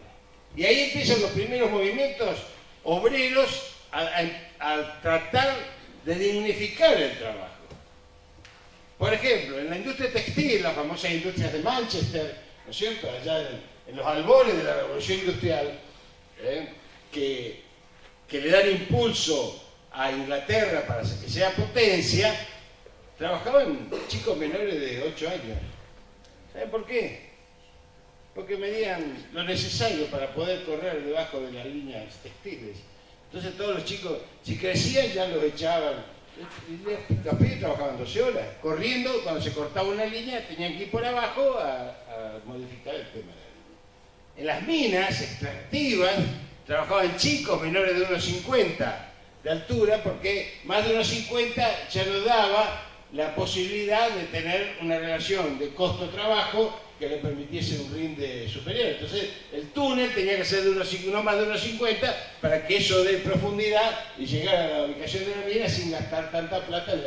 Y ahí empiezan los primeros movimientos obreros a tratar de dignificar el trabajo. Por ejemplo, en la industria textil, las famosas industrias de Manchester, ¿no es cierto?, allá en los albores de la revolución industrial, que le dan impulso a Inglaterra para que sea potencia, trabajaban chicos menores de 8 años. ¿Saben por qué? Porque medían lo necesario para poder correr debajo de las líneas textiles. Entonces todos los chicos, si crecían, ya los echaban. Los pibes trabajaban 12 horas, corriendo. Cuando se cortaba una línea tenían que ir por abajo a modificar el tema de la línea. En las minas extractivas trabajaban chicos menores de 1,50 de altura, porque más de 1,50 ya no daba la posibilidad de tener una relación de costo-trabajo que le permitiese un rinde superior. Entonces el túnel tenía que ser de no más de 1,50 para que eso dé profundidad y llegar a la ubicación de la mina sin gastar tanta plata en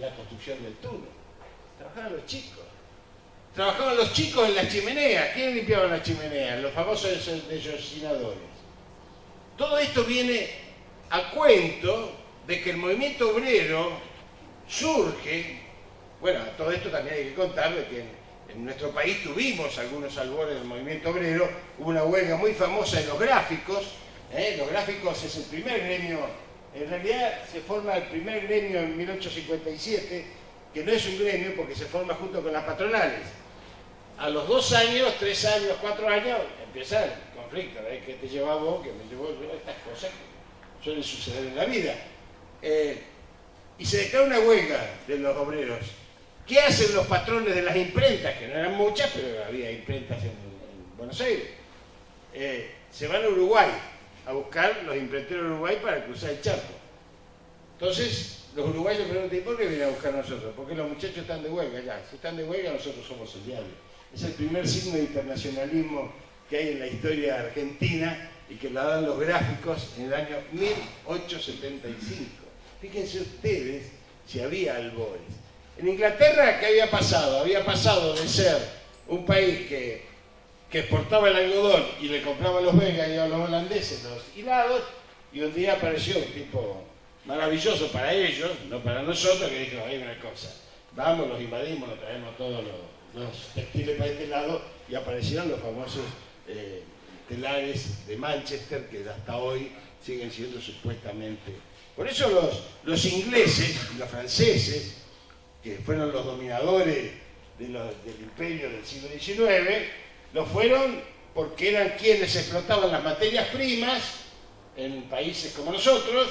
la construcción del túnel. Trabajaban los chicos. Trabajaban los chicos en las chimeneas. ¿Quién limpiaba las chimeneas? Los famosos desollinadores. Todo esto viene a cuento de que el movimiento obrero surge. Bueno, todo esto también hay que contar de que en nuestro país tuvimos algunos albores del movimiento obrero. Hubo una huelga muy famosa de los gráficos. Los gráficos es el primer gremio, en realidad se forma el primer gremio en 1857, que no es un gremio porque se forma junto con las patronales. A los 2 años, 3 años, 4 años, empieza el conflicto, que te lleva vos, que me llevó yo, estas cosas que suelen suceder en la vida. Y se declara una huelga de los obreros. ¿Qué hacen los patrones de las imprentas? Que no eran muchas, pero había imprentas en Buenos Aires. Se van a Uruguay a buscar los imprenteros de Uruguay para cruzar el charco. Entonces, los uruguayos preguntan, ¿y por qué vienen a buscar a nosotros? Porque los muchachos están de huelga ya. Si están de huelga, nosotros somos el diablo. Es el primer signo de internacionalismo que hay en la historia argentina y que la dan los gráficos en el año 1875. Fíjense ustedes si había albores. En Inglaterra, ¿qué había pasado? Había pasado de ser un país que exportaba el algodón y le compraba a los belgas y a los holandeses los hilados, y un día apareció un tipo maravilloso para ellos, no para nosotros, que dijo, hay una cosa, vamos, los invadimos, nos traemos todos los textiles para este lado, y aparecieron los famosos telares de Manchester, que hasta hoy siguen siendo supuestamente. Por eso los ingleses y los franceses, que fueron los dominadores del imperio del siglo XIX, lo fueron porque eran quienes explotaban las materias primas en países como nosotros.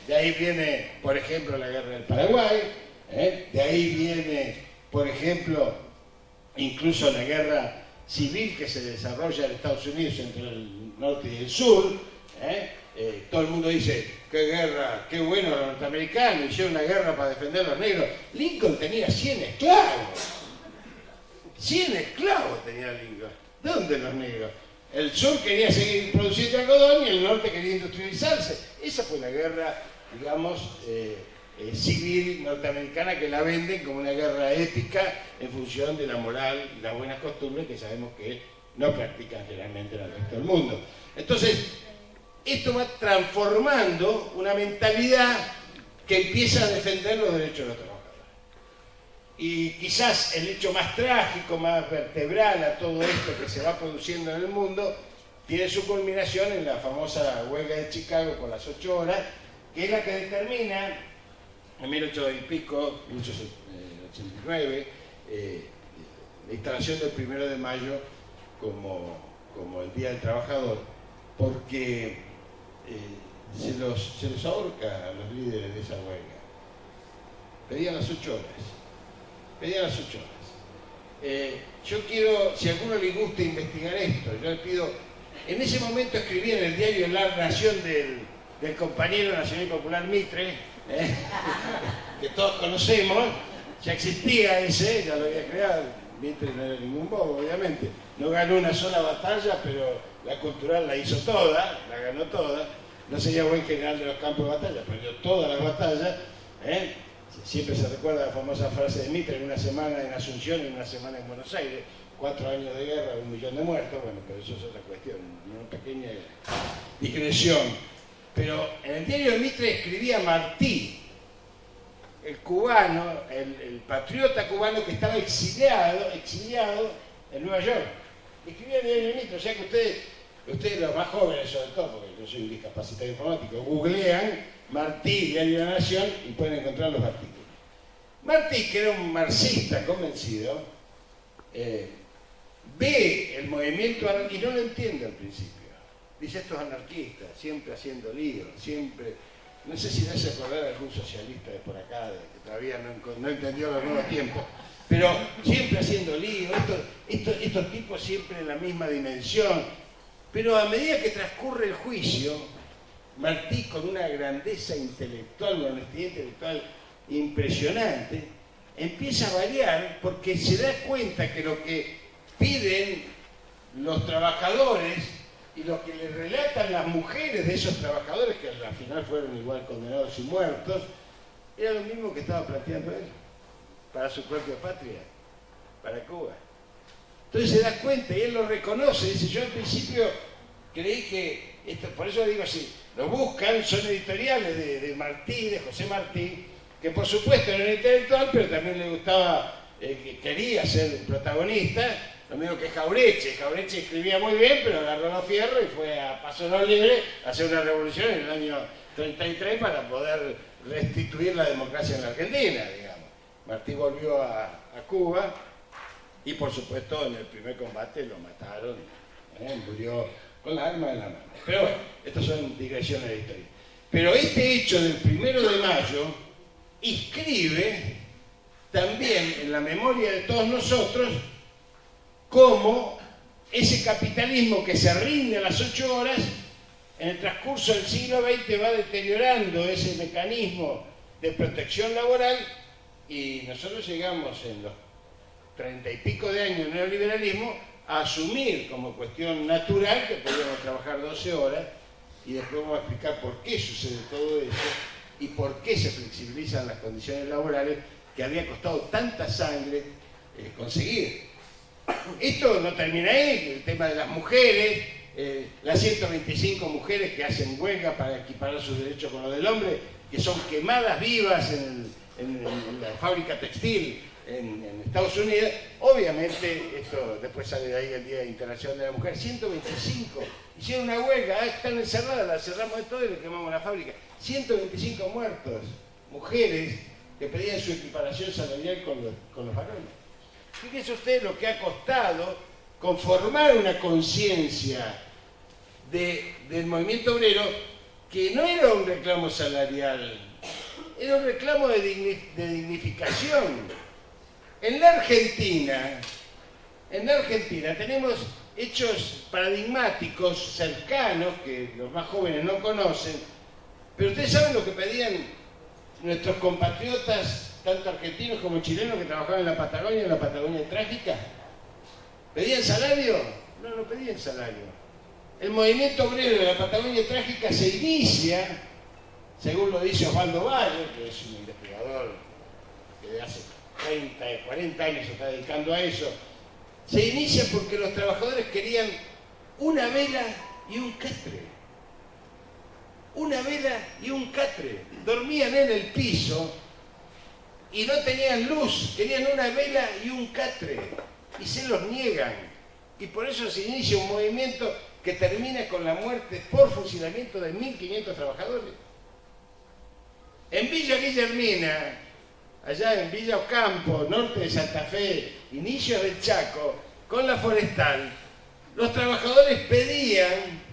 De ahí viene, por ejemplo, la guerra del Paraguay, de ahí viene, por ejemplo, incluso la guerra civil que se desarrolla en Estados Unidos entre el norte y el sur. Todo el mundo dice, qué guerra, qué bueno los norteamericanos, hicieron una guerra para defender a los negros. Lincoln tenía 100 esclavos. 100 esclavos tenía Lincoln. ¿Dónde los negros? El sur quería seguir produciendo algodón y el norte quería industrializarse. Esa fue la guerra, digamos, civil norteamericana, que la venden como una guerra ética en función de la moral y las buenas costumbres que sabemos que no practican generalmente en el resto del mundo. Entonces, esto va transformando una mentalidad que empieza a defender los derechos de los trabajadores. Y quizás el hecho más trágico, más vertebral a todo esto que se va produciendo en el mundo, tiene su culminación en la famosa huelga de Chicago con las 8 horas, que es la que determina, en 1889, la instalación del 1 de mayo como el Día del Trabajador, porque se los ahorca a los líderes de esa huelga. Pedían las 8 horas. Pedían las 8 horas. Yo quiero, si a alguno le gusta investigar esto, yo le pido, en ese momento escribí en el diario La Nación del compañero nacional y popular Mitre, que todos conocemos, ya existía ese, ya lo había creado. Mitre no era ningún bobo, obviamente. No ganó una sola batalla, pero la cultural la hizo toda, la ganó toda. no sería buen general de los campos de batalla, perdió todas las batallas, ¿eh? Siempre se recuerda la famosa frase de Mitre, en una semana en Asunción y en una semana en Buenos Aires, 4 años de guerra, 1 millón de muertos, bueno, pero eso es otra cuestión, una pequeña digresión. Pero en el diario de Mitre escribía Martí, el cubano, el patriota cubano que estaba exiliado en Nueva York. Escribía en el diario de Mitre, o sea que ustedes los más jóvenes sobre todo, porque yo soy un discapacitado informático, googlean Martí, Diario de la Nación, y pueden encontrar los artículos. Martí, que era un marxista convencido, ve el movimiento y no lo entiende al principio. Dice, estos anarquistas, siempre haciendo lío, siempre... No sé si me hace acordar a algún socialista de por acá, que todavía no entendió los nuevos tiempos, pero siempre haciendo lío, estos tipos siempre en la misma dimensión. Pero a medida que transcurre el juicio, Martí, con una grandeza intelectual, una honestidad intelectual impresionante, empieza a variar porque se da cuenta que lo que piden los trabajadores y lo que le relatan las mujeres de esos trabajadores, que al final fueron igual condenados y muertos, era lo mismo que estaba planteando él, para su propia patria, para Cuba. Entonces se da cuenta y él lo reconoce, dice, yo al principio creí que, por eso digo así, lo buscan, son editoriales de Martí, de José Martí, que por supuesto era un intelectual, pero también le gustaba, quería ser protagonista, lo mismo que Jauretche. Jauretche escribía muy bien, pero agarró los fierros y fue a paso no libre a hacer una revolución en el año 33 para poder restituir la democracia en la Argentina, digamos. Martí volvió a Cuba y por supuesto en el primer combate lo mataron, murió con la arma en la mano. Pero bueno, estas son digresiones de la historia. Pero este hecho del 1 de mayo inscribe también en la memoria de todos nosotros cómo ese capitalismo que se rinde a las 8 horas, en el transcurso del siglo XX va deteriorando ese mecanismo de protección laboral y nosotros llegamos en los 30 y pico de años del neoliberalismo a asumir como cuestión natural que podíamos trabajar 12 horas y después vamos a explicar por qué sucede todo eso y por qué se flexibilizan las condiciones laborales que había costado tanta sangre conseguir. Esto no termina ahí, el tema de las mujeres, las 125 mujeres que hacen huelga para equiparar sus derechos con los del hombre, que son quemadas vivas en la fábrica textil en Estados Unidos. Obviamente, esto después sale de ahí el Día Internacional de la Mujer, 125 hicieron una huelga, están encerradas, las cerramos de todo y le quemamos la fábrica. 125 muertos, mujeres que pedían su equiparación salarial con los varones. Fíjese usted lo que ha costado conformar una conciencia del movimiento obrero que no era un reclamo salarial, era un reclamo de dignificación. En la Argentina tenemos hechos paradigmáticos, cercanos, que los más jóvenes no conocen, pero ustedes saben lo que pedían nuestros compatriotas, tanto argentinos como chilenos, que trabajaban en la Patagonia trágica. ¿Pedían salario? No, no pedían salario. El movimiento obrero de la Patagonia trágica se inicia, según lo dice Osvaldo Valle, que es un investigador que de hace 30, 40 años se está dedicando a eso, se inicia porque los trabajadores querían una vela y un catre. Una vela y un catre. Dormían en el piso y no tenían luz, querían una vela y un catre, y se los niegan. Y por eso se inicia un movimiento que termina con la muerte por fusilamiento de 1.500 trabajadores. En Villa Guillermina, allá en Villa Ocampo, norte de Santa Fe, inicio del Chaco, con la forestal, los trabajadores pedían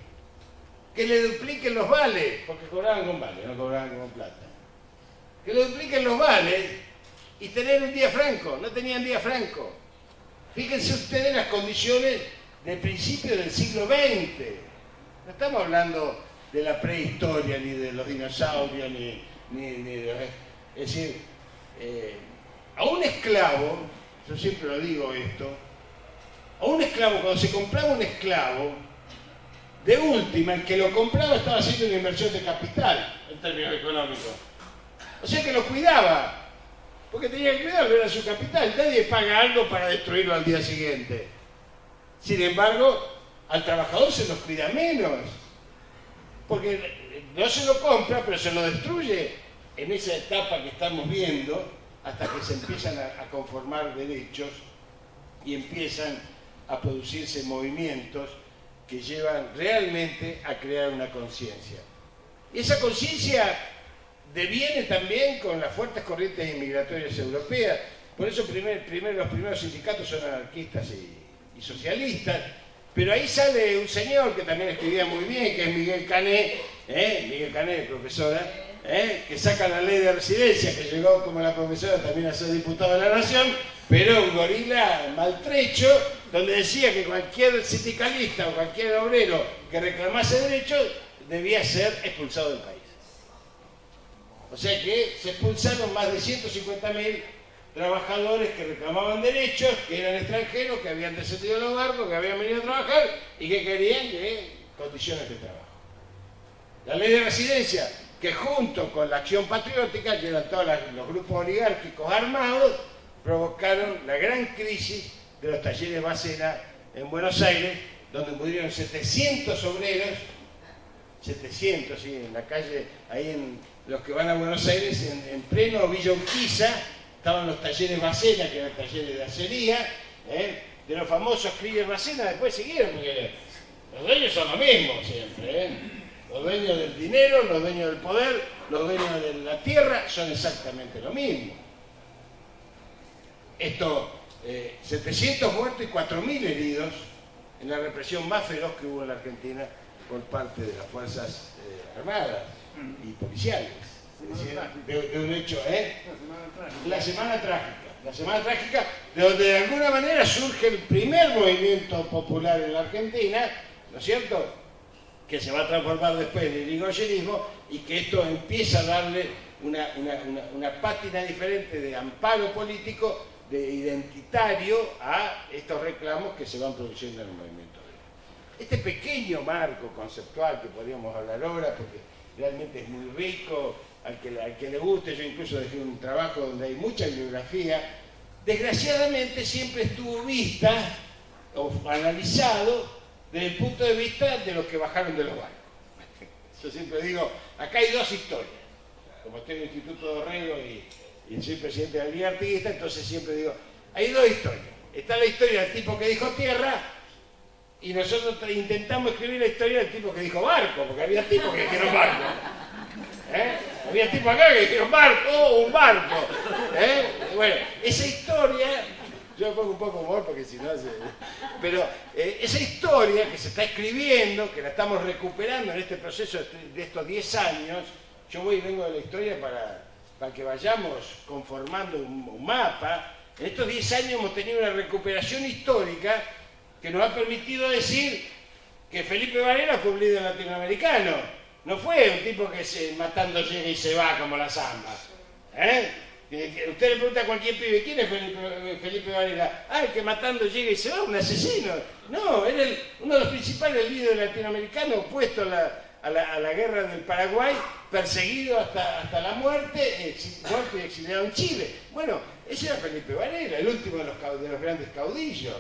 que le dupliquen los vales, porque cobraban con vales, no cobraban con plata. Que le dupliquen los vales y tener un día franco. No tenían día franco. Fíjense ustedes las condiciones del principio del siglo XX. No estamos hablando de la prehistoria, ni de los dinosaurios, ni de... Es decir, a un esclavo, yo siempre lo digo esto, a un esclavo, cuando se compraba un esclavo, De última, el que lo compraba estaba haciendo una inversión de capital, en términos económicos. O sea que lo cuidaba, porque tenía que cuidarlo, era su capital. Nadie paga algo para destruirlo al día siguiente. Sin embargo, al trabajador se lo cuida menos, porque no se lo compra, pero se lo destruye en esa etapa que estamos viendo, hasta que se empiezan a conformar derechos y empiezan a producirse movimientos que llevan realmente a crear una conciencia. Y esa conciencia deviene también con las fuertes corrientes inmigratorias europeas. Por eso los primeros sindicatos son anarquistas y socialistas. Pero ahí sale un señor que también escribía muy bien, que es Miguel Cané, profesora, que saca la ley de residencia, que llegó como la profesora también a ser diputado de la Nación, pero un gorila maltrecho, donde decía que cualquier sindicalista o cualquier obrero que reclamase derechos debía ser expulsado del país. O sea que se expulsaron más de 150.000 trabajadores que reclamaban derechos, que eran extranjeros, que habían descendido de los barcos, que habían venido a trabajar y que querían condiciones de trabajo. La ley de residencia, que junto con la Acción Patriótica, que eran todos los grupos oligárquicos armados, provocaron la gran crisis de los talleres Bacena en Buenos Aires, donde murieron 700 obreros, 700, sí, en la calle, ahí en los que van a Buenos Aires, en pleno Villa Urquiza, estaban los talleres Bacena, que eran talleres de acería, de los famosos Krieger Bacena, después siguieron, porque los dueños son lo mismo siempre, los dueños del dinero, los dueños del poder, los dueños de la tierra, son exactamente lo mismo. Esto, 700 muertos y 4.000 heridos en la represión más feroz que hubo en la Argentina por parte de las fuerzas armadas y policiales. Es decir, de un hecho, la semana trágica, de donde de alguna manera surge el primer movimiento popular en la Argentina, ¿no es cierto?, que se va a transformar después en el irigoyenismo, y que esto empieza a darle una pátina diferente de amparo político, de identitario a estos reclamos que se van produciendo en el movimiento. Este pequeño marco conceptual que podríamos hablar ahora, porque realmente es muy rico, al que le guste, yo incluso dejé un trabajo donde hay mucha bibliografía, desgraciadamente siempre estuvo vista o analizado desde el punto de vista de los que bajaron de los barcos. Yo siempre digo, acá hay dos historias. Como estoy en el Instituto de Orrego y soy presidente de la Liga Artiguista, entonces siempre digo, hay dos historias. Está la historia del tipo que dijo tierra, y nosotros intentamos escribir la historia del tipo que dijo barco, porque había tipos que dijeron barco. Había tipos acá que dijeron barco, un barco. Bueno, esa historia, yo pongo un poco de humor porque si no pero esa historia que se está escribiendo, que la estamos recuperando en este proceso de estos 10 años, yo voy y vengo de la historia para que vayamos conformando un mapa. En estos 10 años hemos tenido una recuperación histórica que nos ha permitido decir que Felipe Varela fue un líder latinoamericano. No fue un tipo que matando llega y se va como la zamba. Usted le pregunta a cualquier pibe, ¿quién es Felipe Varela? Ah, el que matando llega y se va, un asesino. No, era uno de los principales líderes latinoamericanos opuesto a la guerra del Paraguay, perseguido hasta la muerte, muerto y exiliado en Chile. Bueno, ese era Felipe Varela, el último de los grandes caudillos.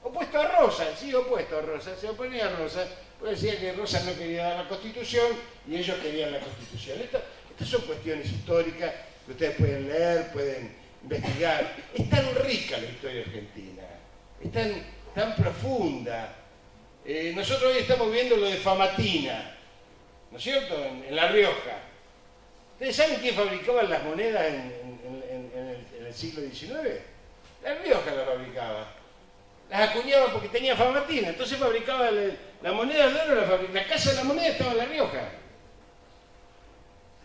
Opuesto a Rosa, sí, opuesto a Rosa, se oponía a Rosa, porque decía que Rosa no quería dar la Constitución y ellos querían la Constitución. Estas son cuestiones históricas que ustedes pueden leer, pueden investigar. Es tan rica la historia argentina, es tan profunda. Nosotros hoy estamos viendo lo de Famatina, ¿no es cierto?, en La Rioja. ¿Ustedes saben quién fabricaba las monedas en el siglo XIX? La Rioja las fabricaba. Las acuñaba porque tenía Famatina, entonces fabricaba la moneda de oro, la casa de la moneda estaba en La Rioja.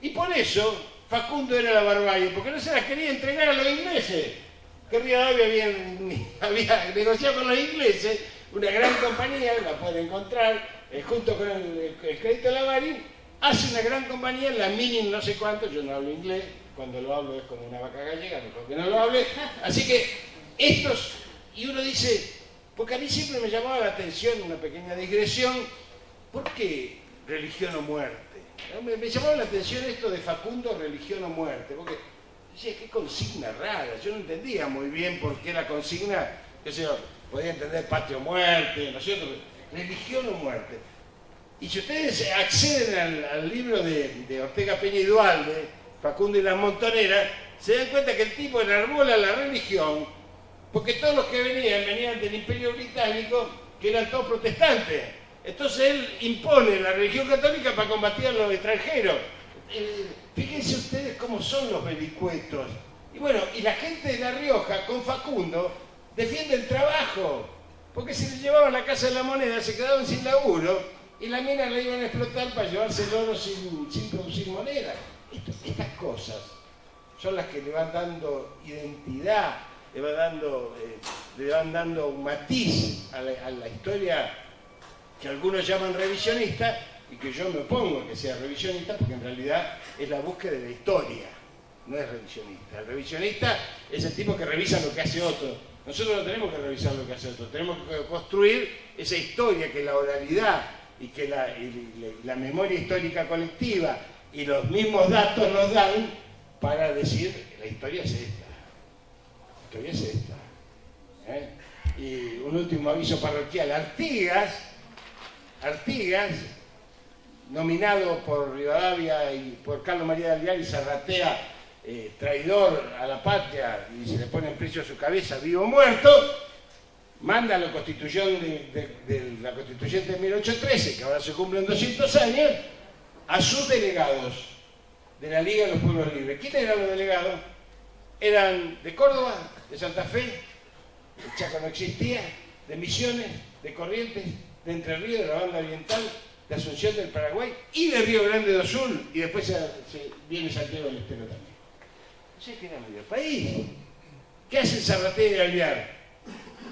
Y por eso Facundo era la barbarie, porque no se las quería entregar a los ingleses. Que Rivadavia había negociado con los ingleses, una gran compañía, la pueden encontrar, junto con el crédito Lavarín, hace una gran compañía, la Mini no sé cuánto, yo no hablo inglés, cuando lo hablo es como una vaca gallega, mejor que no lo hable. Así que estos... Y uno dice, porque a mí siempre me llamaba la atención, una pequeña digresión, ¿por qué religión o muerte? Me llamó la atención esto de Facundo, religión o muerte, porque decía, qué consigna rara, yo no entendía muy bien por qué la consigna, qué sé yo, podía entender patria o muerte, ¿no es cierto? Religión o muerte. Y si ustedes acceden al libro de Ortega Peña y Duhalde, Facundo y las Montoneras, se dan cuenta que el tipo enarbola la religión, porque todos los que venían del Imperio Británico, que eran todos protestantes. Entonces él impone la religión católica para combatir a los extranjeros. Fíjense ustedes cómo son los vericuetos. Y bueno, y la gente de La Rioja, con Facundo, defiende el trabajo, porque si les llevaban la Casa de la Moneda se quedaban sin laburo y la mina la iban a explotar para llevarse el oro sin producir moneda. Estas cosas son las que le van dando identidad, le van dando un matiz a la historia que algunos llaman revisionista y que yo me opongo a que sea revisionista, porque en realidad es la búsqueda de la historia, no es revisionista. El revisionista es el tipo que revisa lo que hace otro. Nosotros no tenemos que revisar lo que hace otro, tenemos que construir esa historia, que la oralidad y que la memoria histórica colectiva y los mismos datos nos dan para decir, la historia es esta. La historia es esta. Y un último aviso parroquial. Artigas, nominado por Rivadavia y por Carlos María de Alvear y Zarratea, traidor a la patria, y se le pone en precio a su cabeza, vivo o muerto, manda a la Constitución de la Constituyente de 1813, que ahora se cumplen 200 años, a sus delegados de la Liga de los Pueblos Libres. ¿Quiénes eran los delegados? Eran de Córdoba, de Santa Fe, el Chaco no existía, de Misiones, de Corrientes, de Entre Ríos, de la Banda Oriental, de Asunción del Paraguay y de Río Grande do Sul, y después viene Santiago del Estero también. O sea que era medio país. ¿Qué hace el Zarratea de Alvear?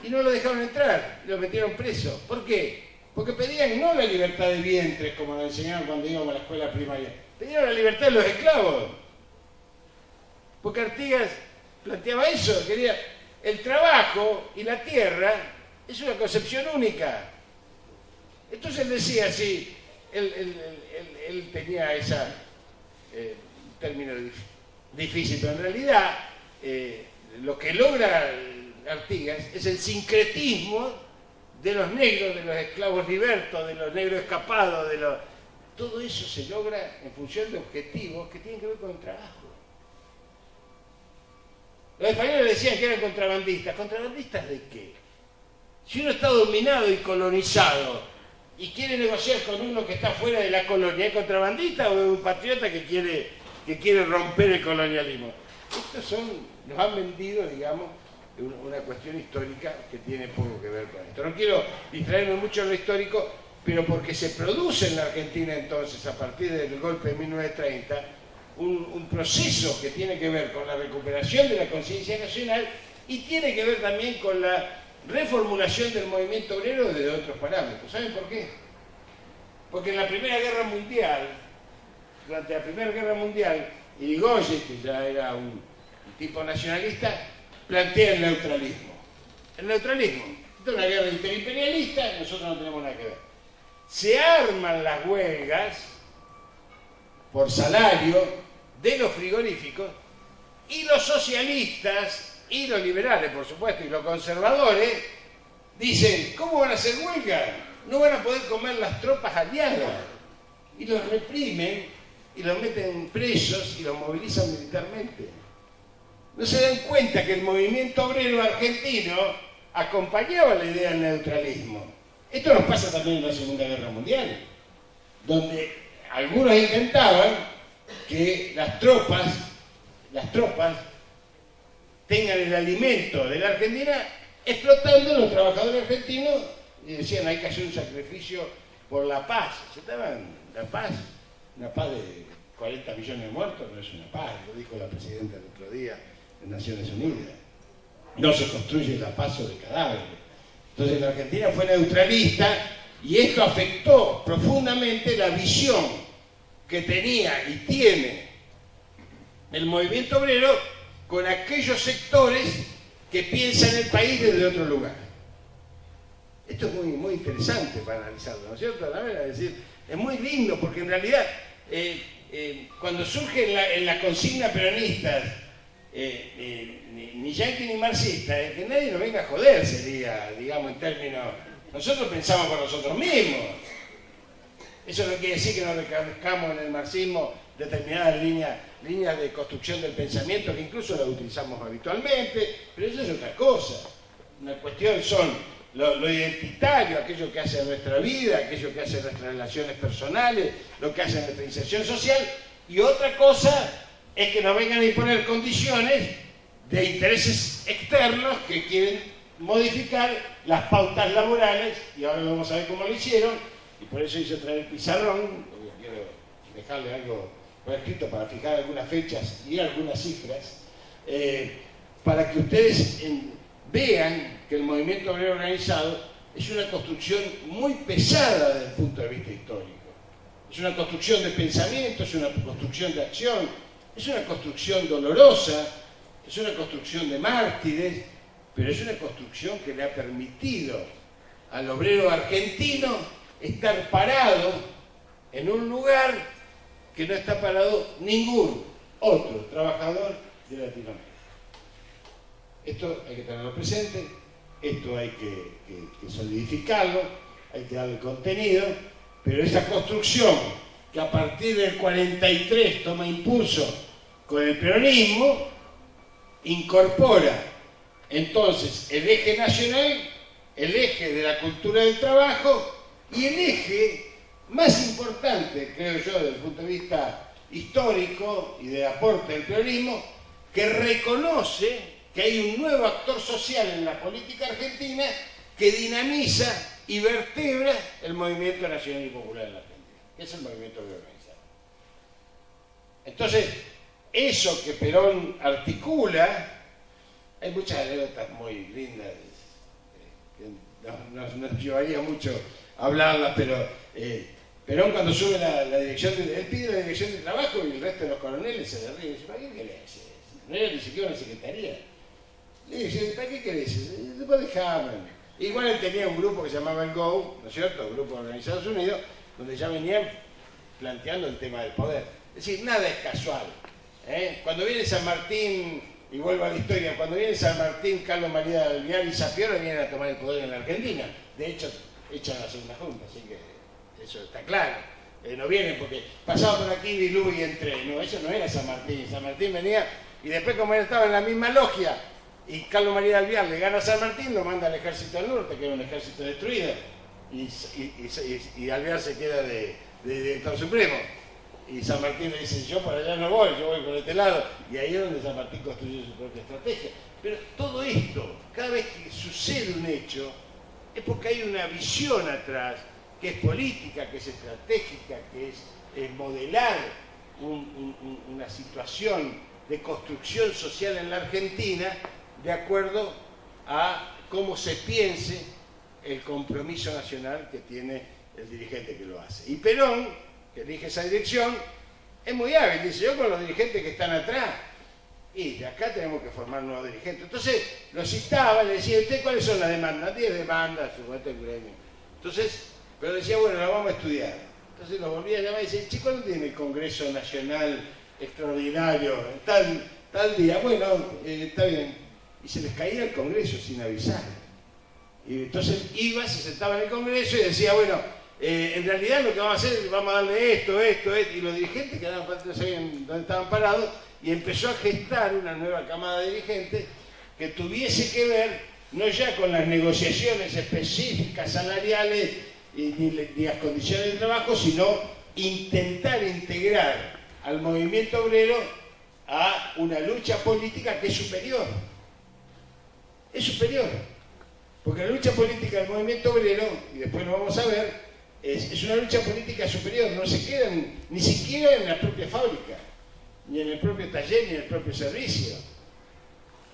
Y no lo dejaron entrar, lo metieron preso. ¿Por qué? Porque pedían no la libertad de vientres, como nos enseñaban cuando íbamos a la escuela primaria, pedían la libertad de los esclavos. Porque Artigas planteaba eso, quería el trabajo y la tierra es una concepción única. Entonces él decía así, él tenía esa término difícil, pero en realidad lo que logra Artigas es el sincretismo de los negros, de los esclavos libertos, de los negros escapados, todo eso se logra en función de objetivos que tienen que ver con el trabajo. Los españoles decían que eran contrabandistas. ¿Contrabandistas de qué? Si uno está dominado y colonizado y quiere negociar con uno que está fuera de la colonia, ¿es contrabandista o es un patriota que quiere romper el colonialismo? Estos nos han vendido, digamos, una cuestión histórica que tiene poco que ver con esto. No quiero distraerme mucho en lo histórico, pero porque se produce en la Argentina entonces, a partir del golpe de 1930, un proceso que tiene que ver con la recuperación de la conciencia nacional y tiene que ver también con la reformulación del movimiento obrero desde otros parámetros. ¿Saben por qué? Porque en la Primera Guerra Mundial, durante la Primera Guerra Mundial, Irigoyen, que ya era un tipo nacionalista, plantea el neutralismo. El neutralismo. Esta es una guerra interimperialista, nosotros no tenemos nada que ver. Se arman las huelgas por salario de los frigoríficos y los socialistas y los liberales, por supuesto, y los conservadores dicen, ¿cómo van a hacer huelga? No van a poder comer las tropas aliadas. Y los reprimen y los meten presos y los movilizan militarmente. No se dan cuenta que el movimiento obrero argentino acompañaba la idea del neutralismo. Esto nos pasa también en la Segunda Guerra Mundial, donde algunos intentaban que las tropas tengan el alimento de la Argentina explotando a los trabajadores argentinos y decían hay que hacer un sacrificio por la paz. La paz, una paz de 40 millones de muertos no es una paz, lo dijo la presidenta el otro día en Naciones Unidas. No se construye la paz sobre cadáveres. Entonces la Argentina fue neutralista y esto afectó profundamente la visión que tenía y tiene el movimiento obrero con aquellos sectores que piensan el país desde otro lugar. Esto es muy interesante para analizarlo, ¿no es cierto? Es decir, es muy lindo porque en realidad cuando surge en la consigna peronista, ni yanqui ni marxista, que nadie nos venga a joder sería, digamos, en términos... Nosotros pensamos por nosotros mismos. Eso no quiere decir que nos recalcamos en el marxismo determinadas líneas de construcción del pensamiento, que incluso las utilizamos habitualmente, pero eso es otra cosa. Una cuestión son lo identitario, aquello que hace nuestra vida, aquello que hace nuestras relaciones personales, lo que hace nuestra inserción social, y otra cosa es que nos vengan a imponer condiciones de intereses externos que quieren modificar las pautas laborales, y ahora vamos a ver cómo lo hicieron, y por eso hice traer el pizarrón, porque quiero dejarle algo por escrito para fijar algunas fechas y algunas cifras, para que ustedes vean que el movimiento obrero organizado es una construcción muy pesada desde el punto de vista histórico. Es una construcción de pensamiento, es una construcción de acción, es una construcción dolorosa, es una construcción de mártires, pero es una construcción que le ha permitido al obrero argentino estar parado en un lugar que no está parado ningún otro trabajador de Latinoamérica. Esto hay que tenerlo presente, esto hay que solidificarlo, hay que darle contenido, pero esa construcción que a partir del 43 toma impulso con el peronismo, incorpora entonces el eje nacional, el eje de la cultura del trabajo y el eje más importante, creo yo, desde el punto de vista histórico y de aporte del peronismo, que reconoce que hay un nuevo actor social en la política argentina que dinamiza y vertebra el movimiento nacional y popular en la Argentina, que es el movimiento obrero organizado. Entonces, eso que Perón articula, hay muchas anécdotas muy lindas, que nos llevaría mucho a hablarlas, pero Perón cuando sube la dirección, él pide la dirección de trabajo y el resto de los coroneles se le ríen y dice, ¿para qué querés? No era ni siquiera una secretaría. Le dice, ¿para qué querés? Después dejame. Igual él tenía un grupo que se llamaba el GO, ¿no es cierto? El Grupo de Estados Unidos, donde ya venían planteando el tema del poder. Es decir, nada es casual. Cuando viene San Martín, y vuelvo a la historia, cuando viene San Martín, Carlos María de Alvear y Sapiola vienen a tomar el poder en la Argentina. De hecho, echan la segunda junta, así que eso está claro. No vienen porque pasaba por aquí Bilú y entré. No, eso no era San Martín. San Martín venía y después, como él estaba en la misma logia, y Carlos María de Alvear le gana a San Martín, lo manda al ejército del norte, que era un ejército destruido, y Alvear se queda de director supremo. Y San Martín le dice, yo para allá no voy, yo voy por este lado. Y ahí es donde San Martín construye su propia estrategia. Pero todo esto, cada vez que sucede un hecho, es porque hay una visión atrás, que es política, que es estratégica, que es modelar una situación de construcción social en la Argentina de acuerdo a cómo se piense el compromiso nacional que tiene el dirigente que lo hace. Y Perón, que elige esa dirección, es muy hábil, dice, yo con los dirigentes que están atrás, y de acá tenemos que formar nuevos dirigentes. Entonces lo citaba, le decía, ¿usted cuáles son las demandas? 10 demandas, 50 gremios. Entonces, pero decía, bueno, lo vamos a estudiar. Entonces lo volvía a llamar y decía, chico, ¿no tiene el Congreso Nacional Extraordinario tal día? Bueno, está bien. Y se les caía el Congreso sin avisar. Y entonces iba, se sentaba en el Congreso y decía, bueno, en realidad lo que vamos a hacer es vamos a darle esto, y los dirigentes quedaban, no sabían dónde estaban parados, y empezó a gestar una nueva camada de dirigentes que tuviese que ver no ya con las negociaciones específicas salariales ni las condiciones de trabajo, sino intentar integrar al movimiento obrero a una lucha política que es superior. Es superior. Porque la lucha política del movimiento obrero, y después lo vamos a ver, es una lucha política superior, no se quedan ni siquiera en la propia fábrica, ni en el propio taller, ni en el propio servicio.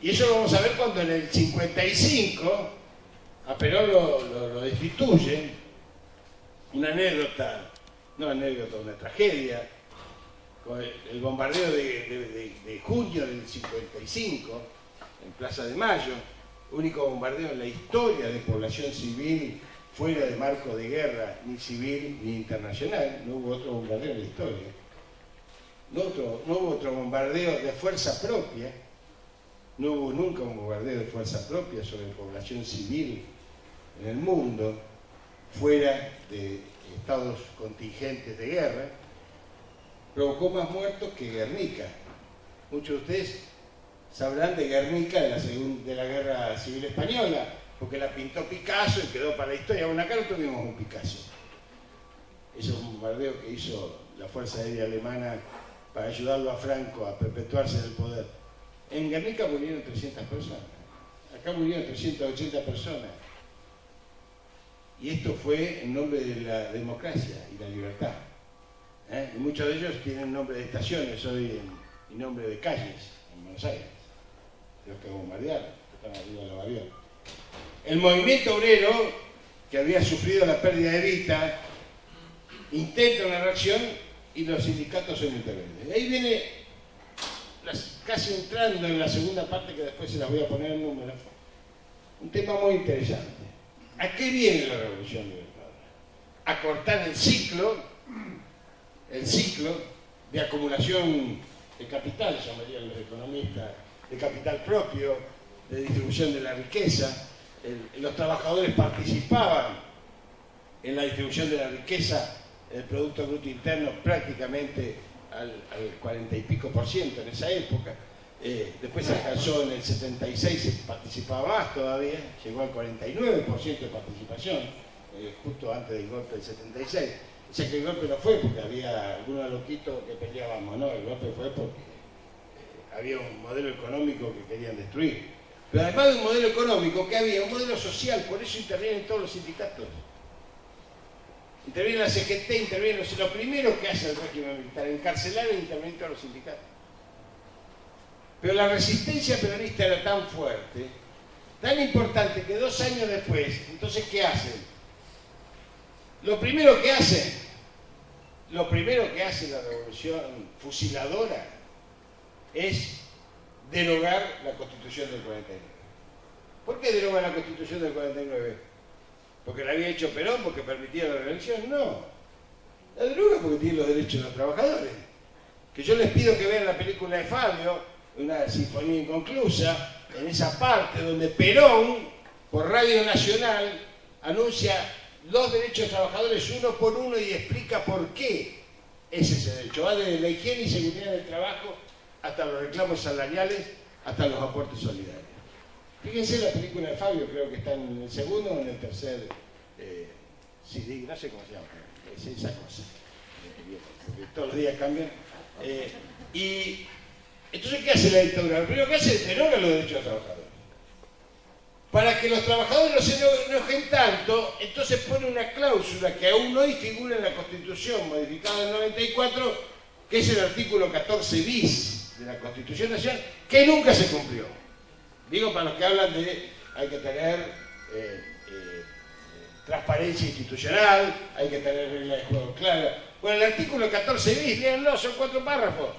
Y eso lo vamos a ver cuando en el 55 a Perón lo destituyen. Una anécdota, no anécdota, una tragedia, con el bombardeo de junio del 55 en Plaza de Mayo, único bombardeo en la historia de población civil fuera de marco de guerra, ni civil ni internacional. No hubo otro bombardeo en la historia. No hubo otro bombardeo de fuerza propia. No hubo nunca un bombardeo de fuerza propia sobre población civil en el mundo, fuera de estados contingentes de guerra. Provocó más muertos que Guernica. Muchos de ustedes sabrán de Guernica de la Guerra Civil Española, porque la pintó Picasso y quedó para la historia. Bueno, acá no tuvimos un Picasso. Ese es un bombardeo que hizo la Fuerza Aérea Alemana para ayudarlo a Franco a perpetuarse en el poder. En Guernica murieron 300 personas. Acá murieron 380 personas. Y esto fue en nombre de la democracia y la libertad. Y muchos de ellos tienen nombre de estaciones hoy y nombre de calles en Buenos Aires. Los que bombardearon, que están arriba de los aviones. El movimiento obrero, que había sufrido la pérdida de Evita, intenta una reacción y los sindicatos son intervenidos. Ahí viene, casi entrando en la segunda parte, que después se las voy a poner en números, un tema muy interesante. ¿A qué viene la revolución libertadora? A cortar el ciclo de acumulación de capital, llamarían los economistas, de capital propio, de distribución de la riqueza. Los trabajadores participaban en la distribución de la riqueza, el Producto Bruto Interno prácticamente al 40 y pico % en esa época. Después se alcanzó en el 76, se participaba más todavía, llegó al 49% de participación, justo antes del golpe del 76. O sea que el golpe no fue porque había algunos loquitos que peleábamos, no, el golpe fue porque había un modelo económico que querían destruir. Pero además de un modelo económico, que había un modelo social, por eso intervienen todos los sindicatos. Interviene la CGT, interviene lo primero que hace el régimen militar, encarcelar e intervenir todos los sindicatos. Pero la resistencia peronista era tan fuerte, tan importante, que 2 años después, entonces, ¿qué hacen? Lo primero que hace la revolución fusiladora es derogar la Constitución del 49. ¿Por qué deroga la Constitución del 49? ¿Porque la había hecho Perón? ¿Porque permitía la reelección? No. La deroga porque tiene los derechos de los trabajadores. Que yo les pido que vean la película de Fabio, una sinfonía inconclusa, en esa parte donde Perón, por Radio Nacional, anuncia los derechos de los trabajadores uno por uno y explica por qué es ese derecho. Va desde la higiene y seguridad del trabajo hasta los reclamos salariales, hasta los aportes solidarios. Fíjense la película de Fabio, creo que está en el segundo o en el tercer CD, no sé cómo se llama, es esa cosa, porque todos los días cambian. Y entonces, ¿qué hace la dictadura? Lo primero que hace es derogar los derechos de los trabajadores. Para que los trabajadores no se enojen tanto, entonces pone una cláusula que aún hoy figura en la Constitución modificada en el 94, que es el artículo 14 bis de la Constitución Nacional, que nunca se cumplió. Digo para los que hablan de hay que tener transparencia institucional, hay que tener reglas de juego claras. Bueno, el artículo 14 bis, léanlo, son 4 párrafos.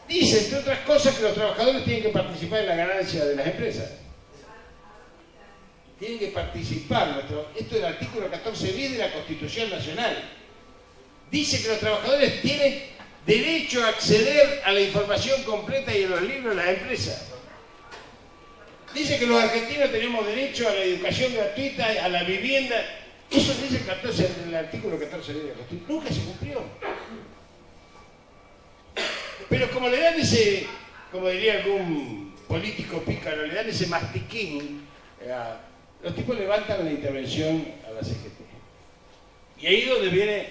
Dice, entre otras cosas, que los trabajadores tienen que participar en la ganancia de las empresas. Tienen que participar. Esto es el artículo 14 bis de la Constitución Nacional. Dice que los trabajadores tienen derecho a acceder a la información completa y a los libros de las empresas. Dice que los argentinos tenemos derecho a la educación gratuita, a la vivienda. Eso dice el artículo 14 de la Constitución. Nunca se cumplió. Pero como le dan ese, como diría algún político pícaro, le dan ese mastiquín, los tipos levantan la intervención a la CGT. Y ahí es donde viene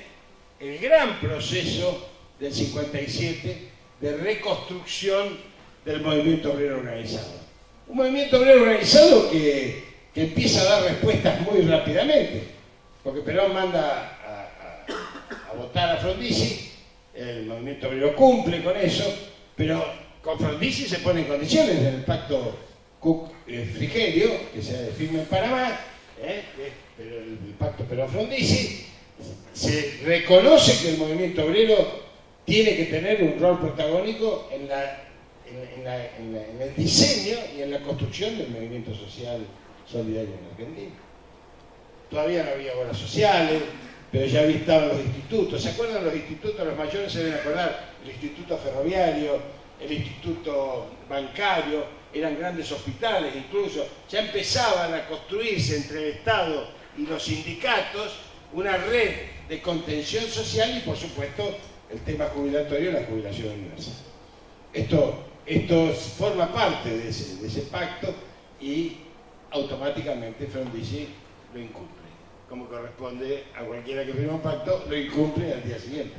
el gran proceso del 57 de reconstrucción del movimiento obrero organizado. Un movimiento obrero organizado que empieza a dar respuestas muy rápidamente, porque Perón manda a votar a Frondizi, el movimiento obrero cumple con eso, pero con Frondizi se pone en condiciones en el pacto Cook-Frigerio, que se firma en Panamá, pero el pacto Perón-Frondizi, se reconoce que el movimiento obrero tiene que tener un rol protagónico en el diseño y en la construcción del movimiento social solidaria en Argentina. Todavía no había obras sociales, pero ya estaban los institutos. ¿Se acuerdan los institutos? Los mayores se deben acordar. El instituto ferroviario, el instituto bancario, eran grandes hospitales incluso. Ya empezaban a construirse entre el Estado y los sindicatos una red de contención social y, por supuesto, el tema jubilatorio, la jubilación universal. Esto forma parte de ese pacto y automáticamente Frondizi lo incumple. Como corresponde a cualquiera que firma un pacto, lo incumple al día siguiente.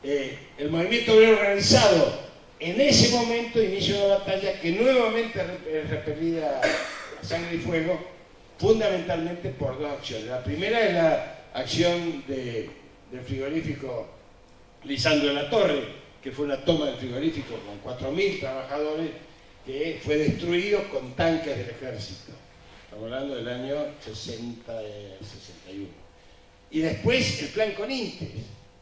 El movimiento obrero organizado en ese momento inicia una batalla que nuevamente es repelida a sangre y fuego, fundamentalmente por dos acciones. La primera es la acción del frigorífico Lisandro de la Torre, que fue una toma del frigorífico con 4.000 trabajadores, que fue destruido con tanques del ejército. Estamos hablando del año 61. Y después el plan Conintes,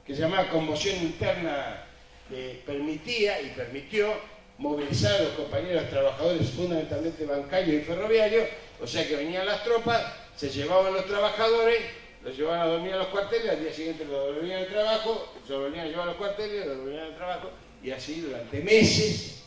que se llamaba Conmoción Interna, que permitía y permitió movilizar a los compañeros trabajadores, fundamentalmente bancarios y ferroviarios, o sea que venían las tropas, se llevaban los trabajadores, los llevaban a dormir a los cuarteles, al día siguiente los devolvían al trabajo, se volvían a llevar a los cuarteles, los devolvían al trabajo, y así durante meses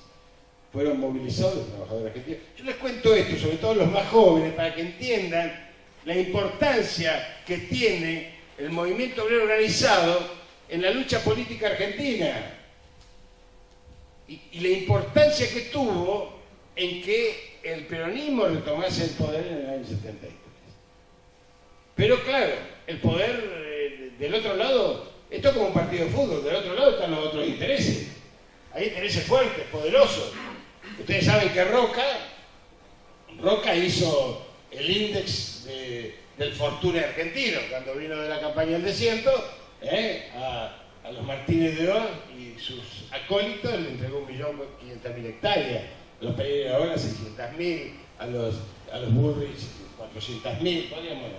fueron movilizados los trabajadores argentinos. Yo les cuento esto, sobre todo los más jóvenes, para que entiendan la importancia que tiene el movimiento obrero organizado en la lucha política argentina y la importancia que tuvo en que el peronismo retomase el poder en el año 73. Pero claro, el poder del otro lado, esto es como un partido de fútbol, del otro lado están los otros intereses. Hay intereses fuertes, poderosos. Ustedes saben que Roca hizo el índice del Fortune argentino, cuando vino de la campaña del desierto, a los Martínez de Oz y sus acólitos le entregó 1.500.000 hectáreas, a los Pereira ahora 600.000, a los Burris 400.000, podríamos,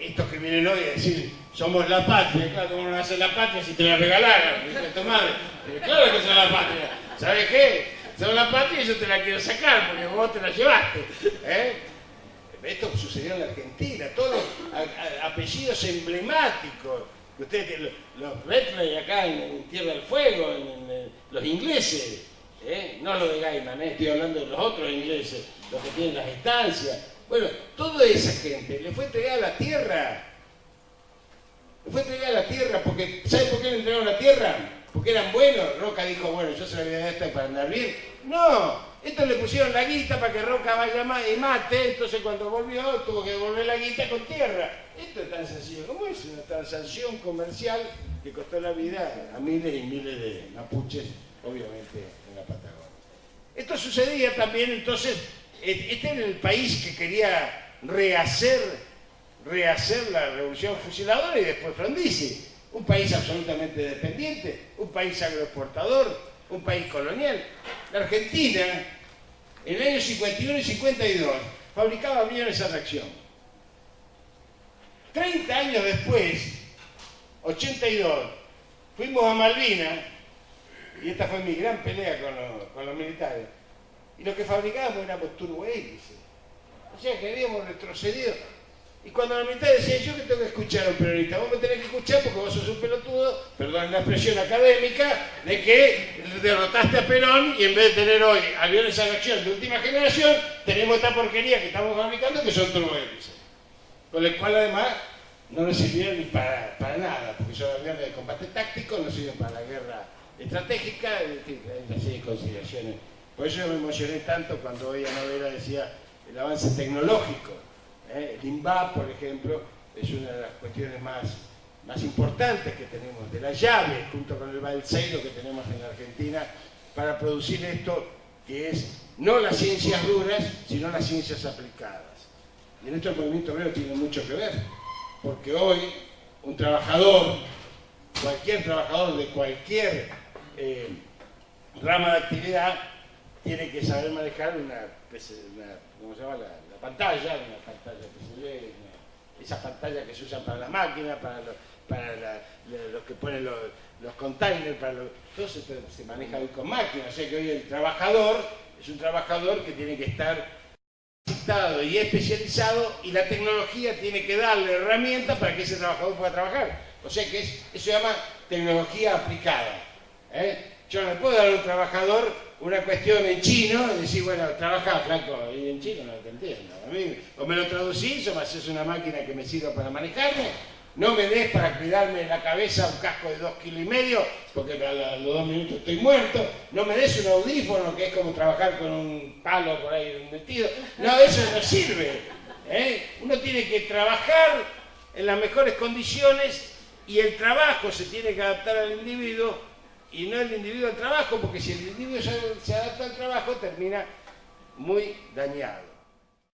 estos que vienen hoy a decir somos la patria, claro, ¿cómo no va a ser la patria si te la regalaran? Claro que son la patria, ¿sabes qué? Son la patria y yo te la quiero sacar porque vos te la llevaste. Esto sucedió en la Argentina, todos apellidos emblemáticos. Ustedes, los Redley acá en Tierra del Fuego, los ingleses, no los de Gaiman, estoy hablando de los otros ingleses, los que tienen las estancias. Bueno, toda esa gente le fue entregada la tierra. Le fue entregada la tierra porque, ¿saben por qué le entregaron la tierra? Porque eran buenos. Roca dijo, bueno, yo se la voy a dar esta para andar bien. No, estos le pusieron la guita para que Roca vaya y mate, entonces cuando volvió tuvo que devolver la guita con tierra. Esto es tan sencillo como es una transacción comercial que costó la vida a miles y miles de mapuches, obviamente en la Patagonia. Esto sucedía también entonces, este era el país que quería rehacer la revolución fusiladora y después Frondizi. Un país absolutamente dependiente, un país agroexportador, un país colonial. La Argentina, en el año 51 y 52, fabricaba aviones a reacción. 30 años después, 82, fuimos a Malvinas, y esta fue mi gran pelea con los militares, y lo que fabricábamos éramos turbohélices. O sea que habíamos retrocedido. Y cuando los militares decían, yo que tengo que escuchar a un peronista, vos me tenés que escuchar porque vos sos un pelotudo, perdón la expresión académica, de que derrotaste a Perón y en vez de tener hoy aviones a reacción de última generación, tenemos esta porquería que estamos fabricando que son turbohélices. Con el cual además no nos sirvieron ni para nada, porque son aviones de combate táctico, no sirven para la guerra estratégica, en fin, hay una serie de consideraciones. Por eso yo me emocioné tanto cuando oía Novela decía el avance tecnológico. El INVAP, por ejemplo, es una de las cuestiones más importantes que tenemos, de la llave, junto con el balseiro que tenemos en la Argentina, para producir esto que es no las ciencias duras, sino las ciencias aplicadas. Y en esto el movimiento obrero tiene mucho que ver, porque hoy un trabajador, cualquier trabajador de cualquier rama de actividad, tiene que saber manejar una ¿cómo se llama? La pantalla PCB, esa pantalla que se usan para las máquinas, para los que ponen los containers, todo se maneja hoy con máquinas. O sea que hoy el trabajador es un trabajador que tiene que estar capacitado y especializado, y la tecnología tiene que darle herramientas para que ese trabajador pueda trabajar. O sea que eso se llama tecnología aplicada. Yo no le puedo dar a un trabajador una cuestión en chino y decir, bueno, trabaja, flaco, y en chino no te entiendo. A mí, o me lo traducís o me haces una máquina que me sirva para manejarme. No me des para cuidarme la cabeza un casco de 2,5 kilos, porque a los 2 minutos estoy muerto. No me des un audífono, que es como trabajar con un palo por ahí metido. No, eso no sirve. Uno tiene que trabajar en las mejores condiciones y el trabajo se tiene que adaptar al individuo y no el individuo al trabajo, porque si el individuo se adapta al trabajo termina muy dañado.